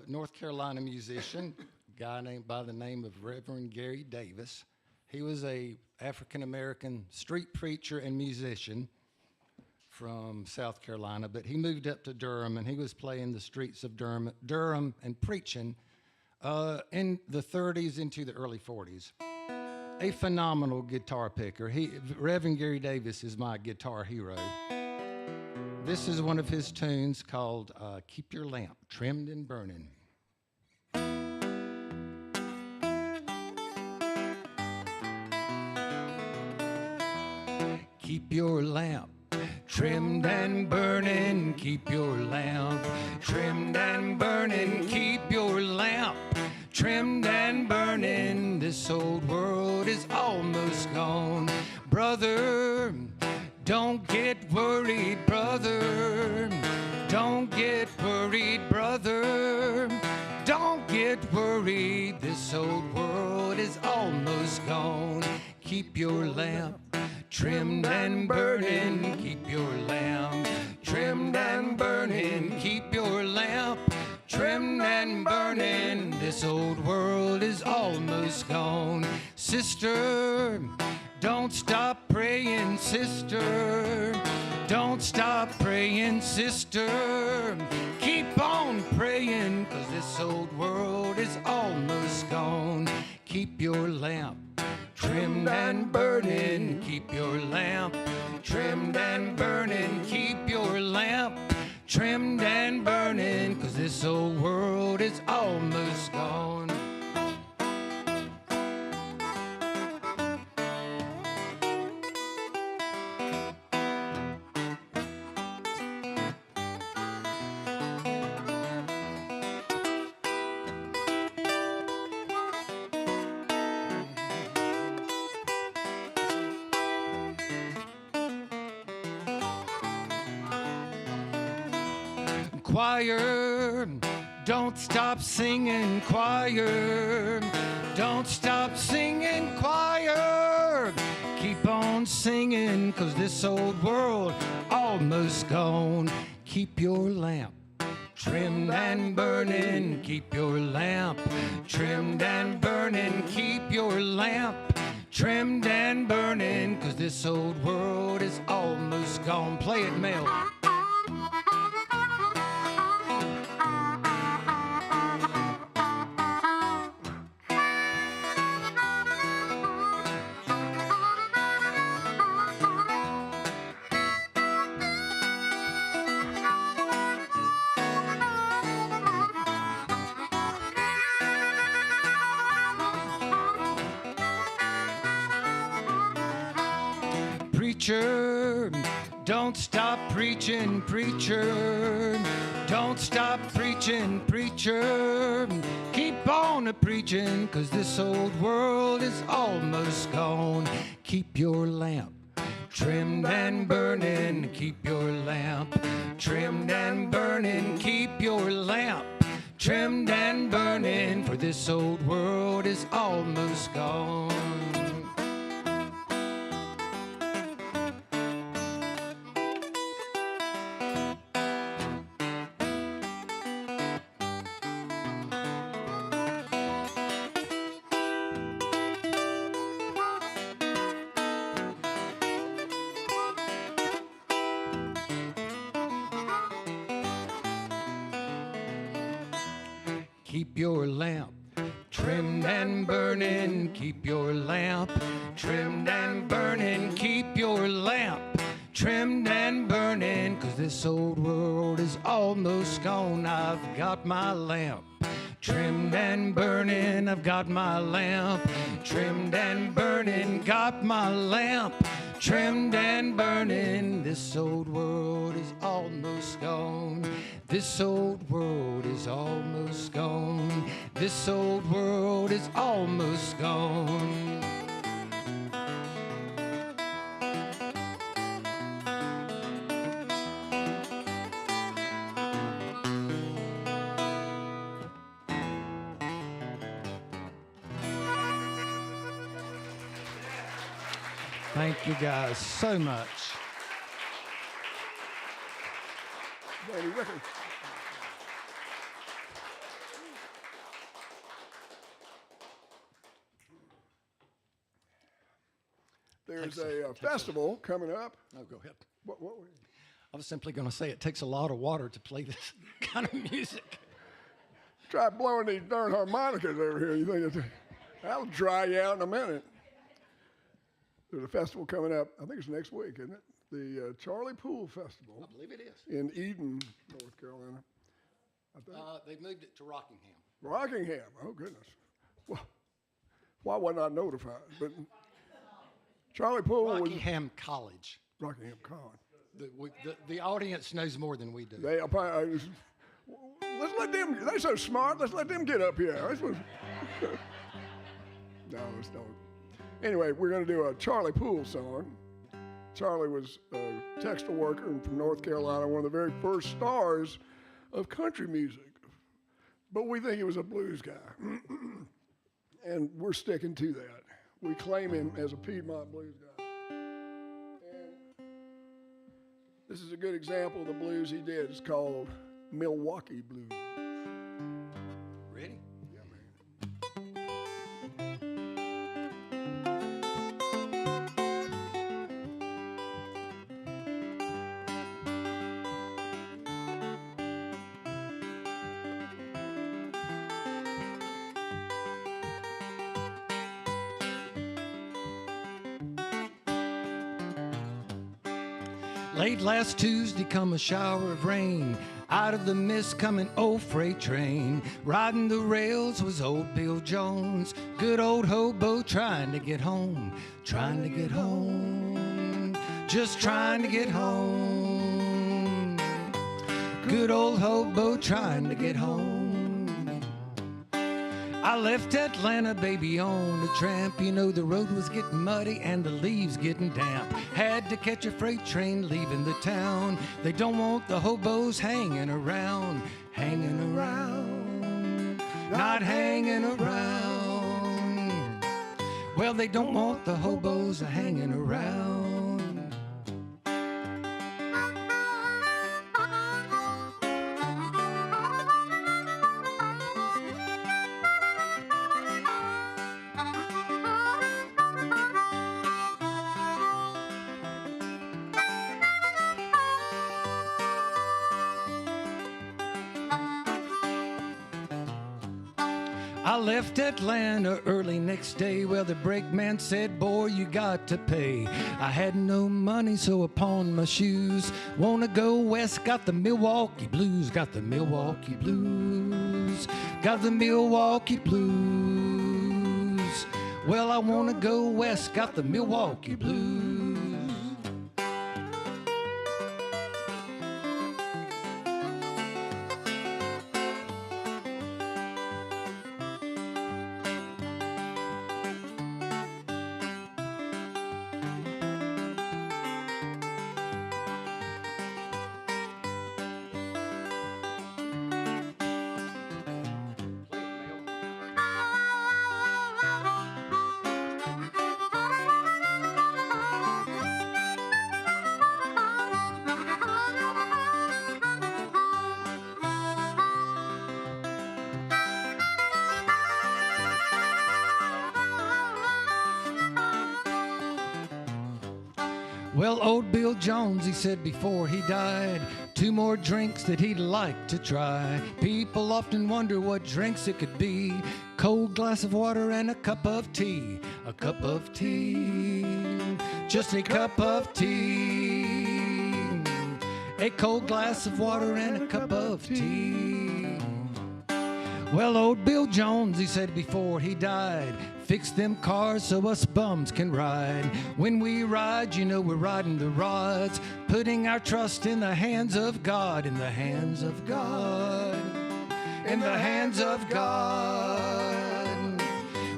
North Carolina musician, guy named by the name of Reverend Gary Davis. He was a African-American street preacher and musician from South Carolina, but he moved up to Durham, and he was playing the streets of Durham and preaching in the 30s into the early 40s. A phenomenal guitar picker. Reverend Gary Davis is my guitar hero. This is one of his tunes called Keep Your Lamp Trimmed and Burning. Keep your lamp trimmed and burning, keep your lamp trimmed and burning, keep your lamp trimmed and burning. This old world is almost gone. Brother, don't get worried, brother. Don't get worried, brother. Don't get worried. This old world is almost gone. Keep your lamp trimmed and burning. Keep your lamp trimmed and burning. Keep your lamp trimmed and burning. This old world is almost gone. Sister, don't stop praying, sister. Don't stop praying, sister. Keep on praying, 'cause this old world is almost gone. Keep your lamp trimmed and burning. Keep your lamp trimmed and burning. Keep your lamp trimmed and burning, 'cause this old world is almost gone. Choir, don't stop singing, choir. Don't stop singing, choir. Keep on singing, 'cause this old world almost gone. Keep your lamp trimmed and burning. Keep your lamp trimmed and burning. Keep your lamp trimmed and burning, 'cause this old world is almost gone. Play it, Mel. Preacher, don't stop preaching, preacher. Don't stop preaching, preacher. Keep on a-preaching, 'cause this old world is almost gone. Keep your lamp trimmed and burning. Keep your lamp trimmed and burning. Keep your lamp trimmed and burning, for this old world is almost gone. Keep your lamp trimmed and burning. Keep your lamp trimmed and burning. Keep your lamp trimmed and burning, 'cause this old world is almost gone. I've got my lamp trimmed and burning. I've got my lamp trimmed and burning. Got my lamp trimmed and burning. This old world is almost gone. This old world is almost gone. This old world is almost gone. Thank you guys so much. Danny Wicker. There's a festival coming up. Oh, go ahead. What I was simply going to say it takes a lot of water to play this kind of music. Try blowing these darn harmonicas over here. You think that'll dry you out in a minute. There's a festival coming up. I think it's next week, isn't it? The Charlie Poole Festival. I believe it is. In Eden, North Carolina. I think. They've moved it to Rockingham. Rockingham. Oh goodness. Well, why wasn't I notified? But Charlie Poole was Rockingham College. Rockingham College. The audience knows more than we do. Let's let them. They're so smart. Let's let them get up here. No, let's don't. Anyway, we're going to do a Charlie Poole song. Charlie was a textile worker from North Carolina, one of the very first stars of country music. But we think he was a blues guy. And we're sticking to that. We claim him as a Piedmont Blues guy. And this is a good example of the blues he did. It's called Milwaukee Blues. Ready? Yeah, man. Late last Tuesday come a shower of rain. Out of the mist come an old freight train. Riding the rails was old Bill Jones. Good old hobo trying to get home. Trying to get home. Just trying to get home. Good old hobo trying to get home. I left Atlanta, baby, on a tramp. You know the road was getting muddy and the leaves getting damp. Had to catch a freight train leaving the town. They don't want the hobos hanging around. Hanging around. Not hanging around. Well, they don't want the hobos hanging around. I left Atlanta early next day. Well, the brakeman said, boy, you got to pay. I had no money, so I pawned my shoes. Wanna go west, got the Milwaukee Blues. Got the Milwaukee Blues. Got the Milwaukee Blues. Well, I wanna go west, got the Milwaukee Blues. Well, old Bill Jones, he said before he died, 2 more drinks that he'd like to try. People often wonder what drinks it could be. Cold glass of water and a cup of tea. A cup of tea. Just a cup of tea. A cold glass of water and a cup of tea. Well, old Bill Jones, he said before he died, fix them cars so us bums can ride. When we ride, you know we're riding the rods, putting our trust in the hands of God, in the hands of God, in the hands of God.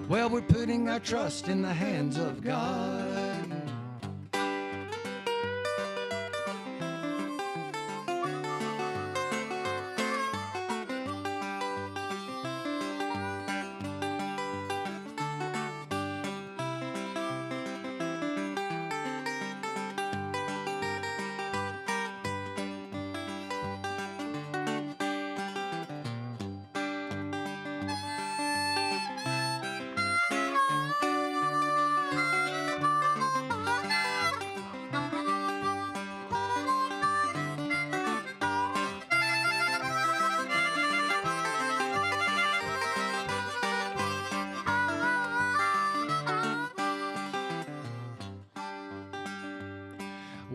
Well, we're putting our trust in the hands of God.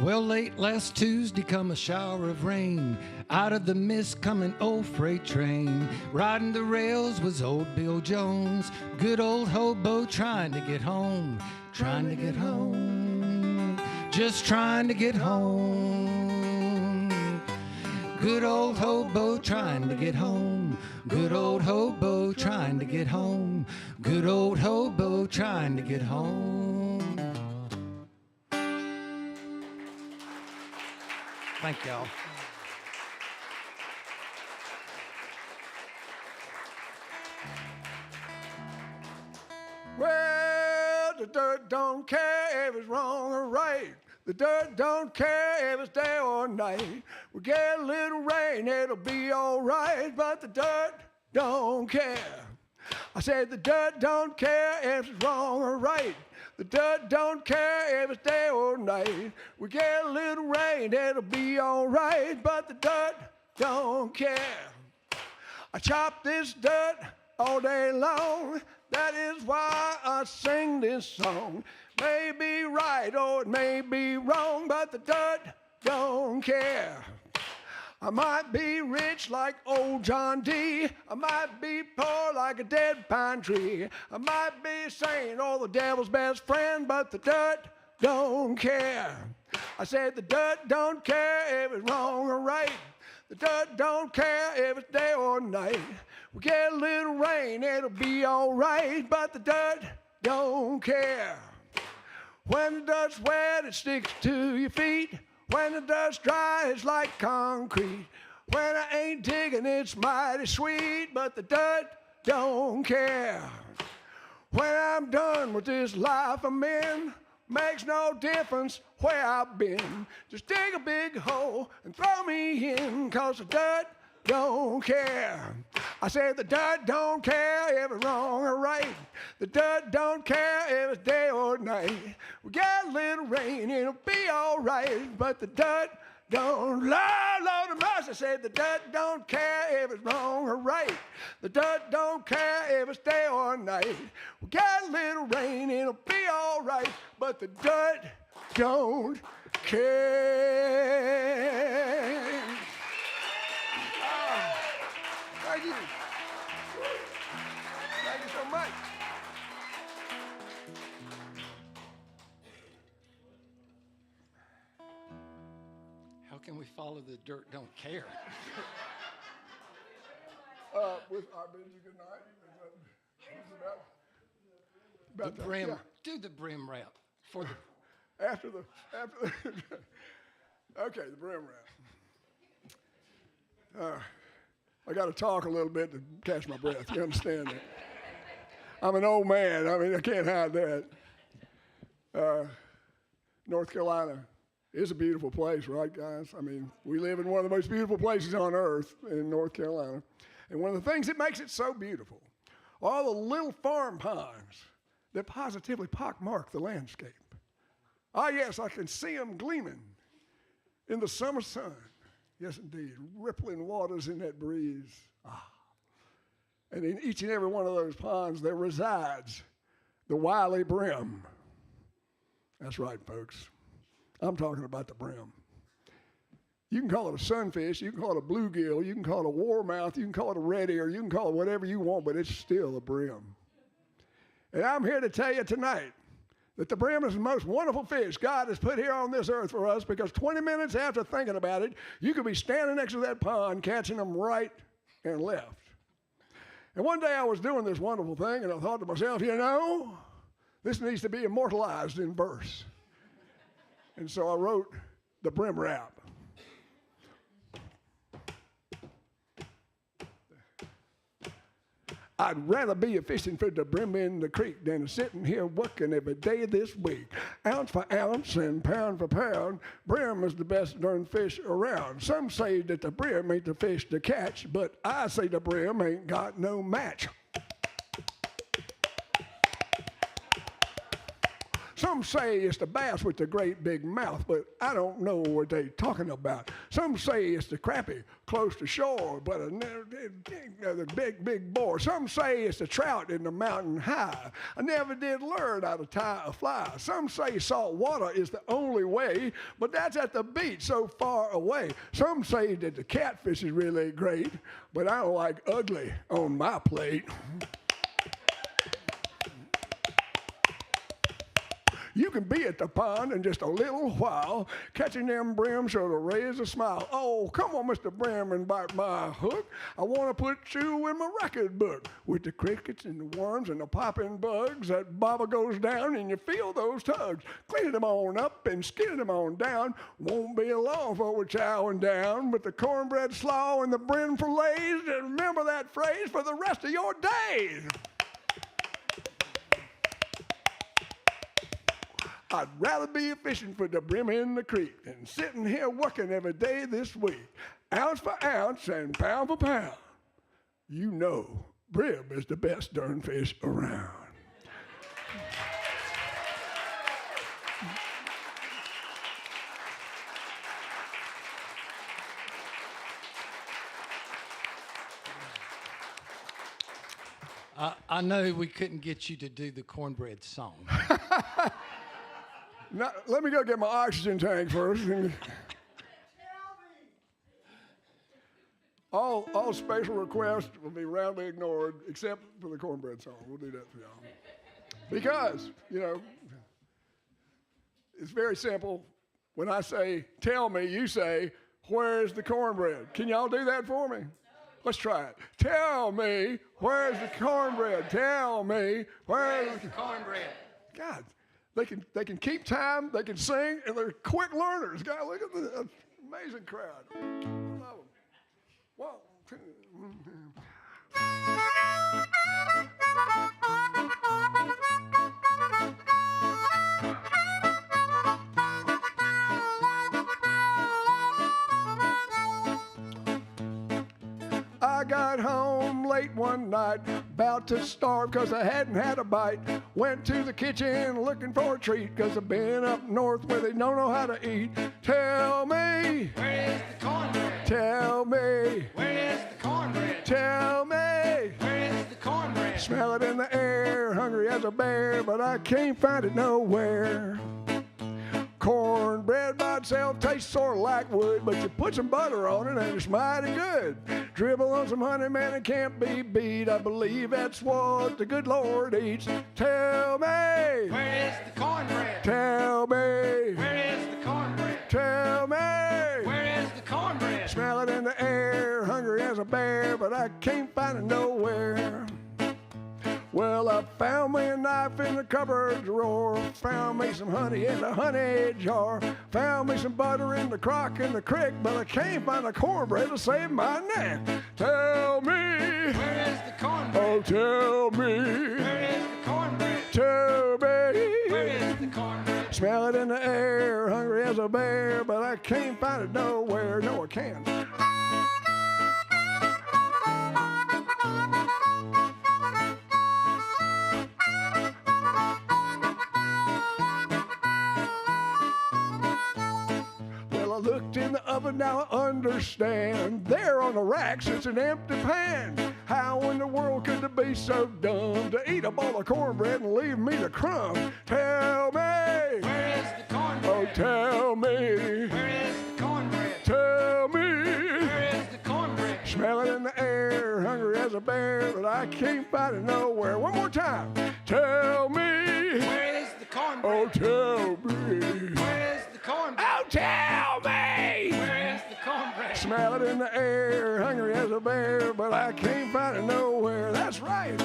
Well, late last Tuesday come a shower of rain. Out of the mist come an old freight train. Riding the rails was old Bill Jones. Good old hobo trying to get home. Trying to get home. Just trying to get home. Good old hobo trying to get home. Good old hobo trying to get home. Good old hobo trying to get home. Thank y'all. Well, the dirt don't care if it's wrong or right. The dirt don't care if it's day or night. We get a little rain, it'll be all right. But the dirt don't care. I said the dirt don't care if it's wrong or right. The dirt don't care if it's day or night. We get a little rain, it'll be all right. But the dirt don't care. I chop this dirt all day long. That is why I sing this song. May be right or it may be wrong, but the dirt don't care. I might be rich like old John D. I might be poor like a dead pine tree. I might be a saint or the devil's best friend, but the dirt don't care. I said the dirt don't care if it's wrong or right. The dirt don't care if it's day or night. We get a little rain, it'll be all right, but the dirt don't care. When the dirt's wet, it sticks to your feet. When the dirt's dry, it's like concrete. When I ain't digging, it's mighty sweet, but the dirt don't care. When I'm done with this life I'm in, makes no difference where I've been. Just dig a big hole and throw me in, 'cause the dirt don't care. I said the dirt don't care if it's wrong or right. The dirt don't care if it's day or night. We get a little rain, it'll be all right, but the dirt don't. Lord of mercy, I said the dirt don't care if it's wrong or right. The dirt don't care if it's day or night. We get a little rain, it'll be all right, but the dirt don't care. Thank you. Thank you so much. How can we follow the dirt don't care? With our bid you good night. About The that, brim. yeah. Do the brim wrap for the. After the okay, the brim wrap. I got to talk a little bit to catch my breath. You understand that? I'm an old man. I mean, I can't hide that. North Carolina is a beautiful place, right, guys? I mean, we live in one of the most beautiful places on earth in North Carolina. And one of the things that makes it so beautiful, all the little farm ponds that positively pockmark the landscape. Ah, yes, I can see them gleaming in the summer sun. Yes, indeed, rippling waters in that breeze. Ah. And in each and every one of those ponds, there resides the wily brim. That's right, folks. I'm talking about the brim. You can call it a sunfish, you can call it a bluegill, you can call it a warmouth, you can call it a red ear, you can call it whatever you want, but it's still a brim. And I'm here to tell you tonight that the brim is the most wonderful fish God has put here on this earth for us, because 20 minutes after thinking about it, you could be standing next to that pond catching them right and left. And one day I was doing this wonderful thing, and I thought to myself, you know, this needs to be immortalized in verse. And so I wrote the brim rap. I'd rather be a fishing for the brim in the creek than a sitting here working every day this week. Ounce for ounce and pound for pound, brim is the best darn fish around. Some say that the brim ain't the fish to catch, but I say the brim ain't got no match. Some say it's the bass with the great big mouth, but I don't know what they talking about. Some say it's the crappie close to shore, but the big boy. Some say it's the trout in the mountain high. I never did learn how to tie a fly. Some say salt water is the only way, but that's at the beach so far away. Some say that the catfish is really great, but I don't like ugly on my plate. You can be at the pond in just a little while, catching them brims sure to raise a smile. Oh, come on, Mr. Brim, and bite my hook. I want to put you in my record book with the crickets and the worms and the popping bugs. That bobber goes down and you feel those tugs. Cleaning them on up and skinning them on down. Won't be long before we're chowing down with the cornbread slaw and the brim fillets. And remember that phrase for the rest of your days. I'd rather be fishing for the brim in the creek than sitting here working every day this week. Ounce for ounce and pound for pound. You know, brim is the best darn fish around. I know we couldn't get you to do the cornbread song. Now, let me go get my oxygen tank first. All special requests will be roundly ignored except for the cornbread song. We'll do that for y'all. Because, you know, it's very simple. When I say, tell me, you say, where's the cornbread? Can y'all do that for me? Let's try it. Tell me, where's the cornbread? Tell me, where's the cornbread? God. They can keep time, they can sing, and they're quick learners. God, look at the amazing crowd. I love them. 1, 2, 3. I got home late one night, about to starve because I hadn't had a bite. Went to the kitchen looking for a treat because I've been up north where they don't know how to eat. Tell me, Where is the cornbread? tell me, Where is the cornbread? tell me. Where is the cornbread? Smell it in the air, hungry as a bear, but I can't find it nowhere. Cornbread by itself tastes sort of like wood, but you put some butter on it and it's mighty good. Dribble on some honey, man, it can't be beat. I believe that's what the good Lord eats. Tell me, Where is the cornbread? tell me, Where is the cornbread? tell me. Where is the cornbread? Smell it in the air, hungry as a bear, but I can't find it nowhere. Well, I found me a knife in the cupboard drawer, found me some honey in the honey jar, found me some butter in the crock in the creek, but I can't find the cornbread to save my neck. Tell me, Where is the cornbread? oh tell me, Where is the cornbread? tell Where me. is the cornbread? Smell it in the air, hungry as a bear, but I can't find it nowhere. No, I can't. I looked in the oven, now I understand. There on the racks, it's an empty pan. How in the world could they be so dumb to eat up all the cornbread and leave me the crumbs? Tell me, Where is the cornbread? oh tell me, Where is the cornbread? tell me. Where is the cornbread? Smell it in the air, hungry as a bear, but I can't find it nowhere. One more time. Tell me, Where is the cornbread? oh tell me, Where is the cornbread? oh tell me. Where is the cornbread? Smell it in the air, hungry as a bear, but I can't find it nowhere. That's right.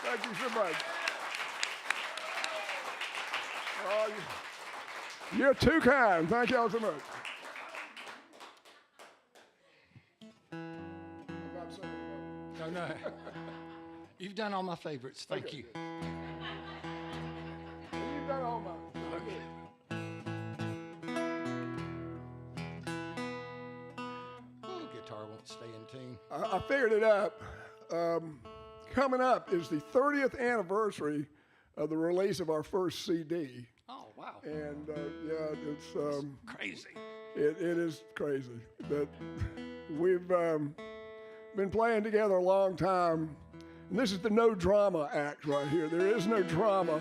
Thank you so much. Oh, you're too kind. Thank y'all so much. No. You've done all my favorites. Thank Okay, you. good. And you've done all mine. Okay. Oh, guitar won't stay in tune. I figured it out. Coming up is the 30th anniversary of the release of our first CD. Oh, wow. And yeah, it's Crazy. it is crazy. But we've been playing together a long time. And this is the no drama act right here. There is no drama.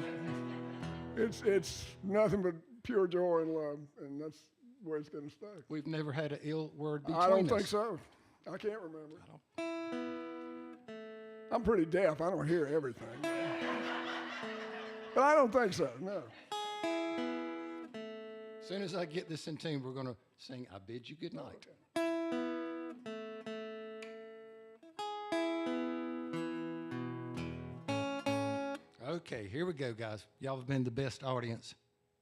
It's nothing but pure joy and love, and that's where it's going to stay. We've never had an ill word between I don't us. think so. I can't remember. I'm pretty deaf. I don't hear everything. But I don't think so, no. As soon as I get this in tune, we're going to sing I Bid You Good Night. Okay, here we go, guys. Y'all have been the best audience.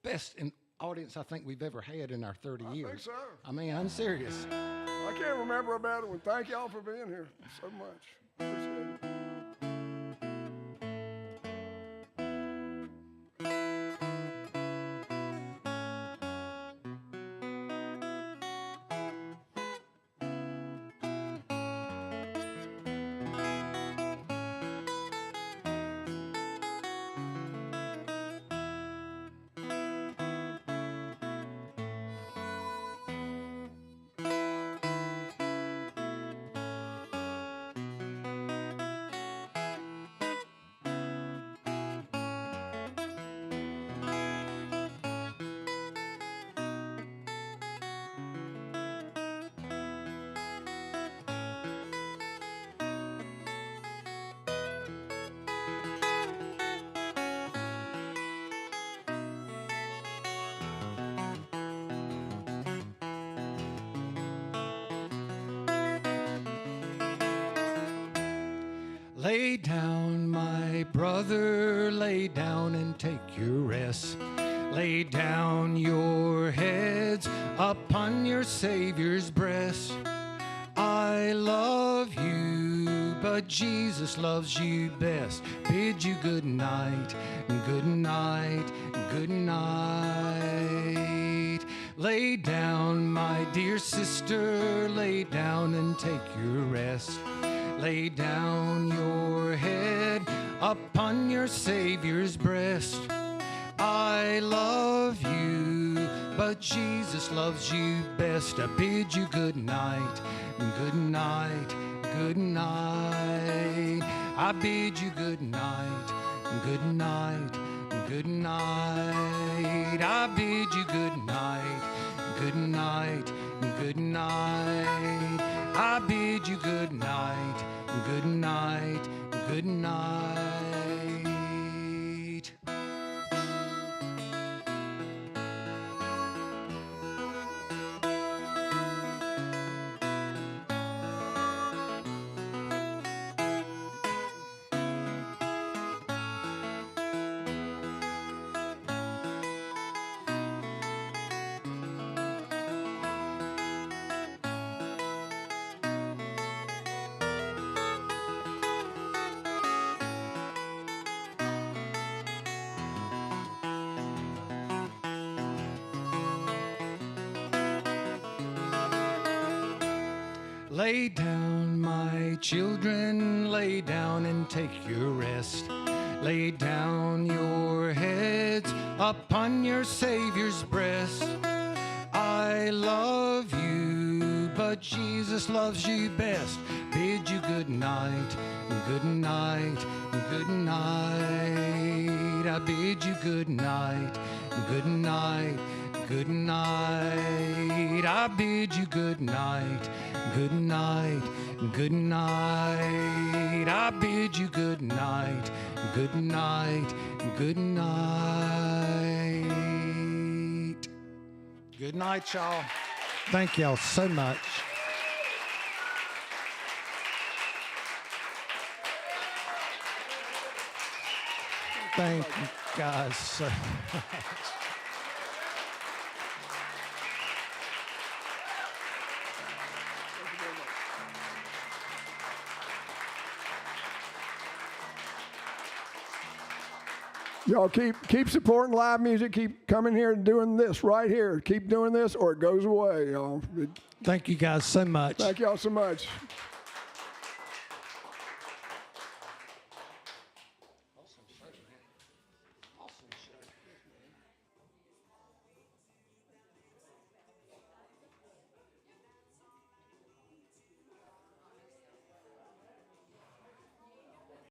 Best audience I think we've ever had in our 30 years. I think so. I mean, I'm serious. I can't remember a better one. Thank y'all for being here so much. Appreciate it. Lay down, my brother, lay down and take your rest. Lay down your heads upon your Savior's breast. I love you, but Jesus loves you best. Bid you good night, good night, good night. Lay down, my dear sister, lay down and take your rest. Lay down your head upon your Savior's breast. I love you, but Jesus loves you best. I bid you good night, good night, good night. I bid you good night, good night, good night. I bid you good night, good night, good night. I bid you good night, good night, good night. Lay down, my children, lay down and take your rest. Lay down your heads upon your Savior's breast. I love you, but Jesus loves you best. Bid you good night, good night, good night. I bid you good night, good night, good night. I bid you good night, good night, good night. I bid you good night, good night, good night. Good night, y'all. Thank y'all so much. Thank you guys so much. Y'all keep supporting live music. Keep coming here and doing this right here. Keep doing this or it goes away, y'all. Thank you guys so much. Thank y'all so much.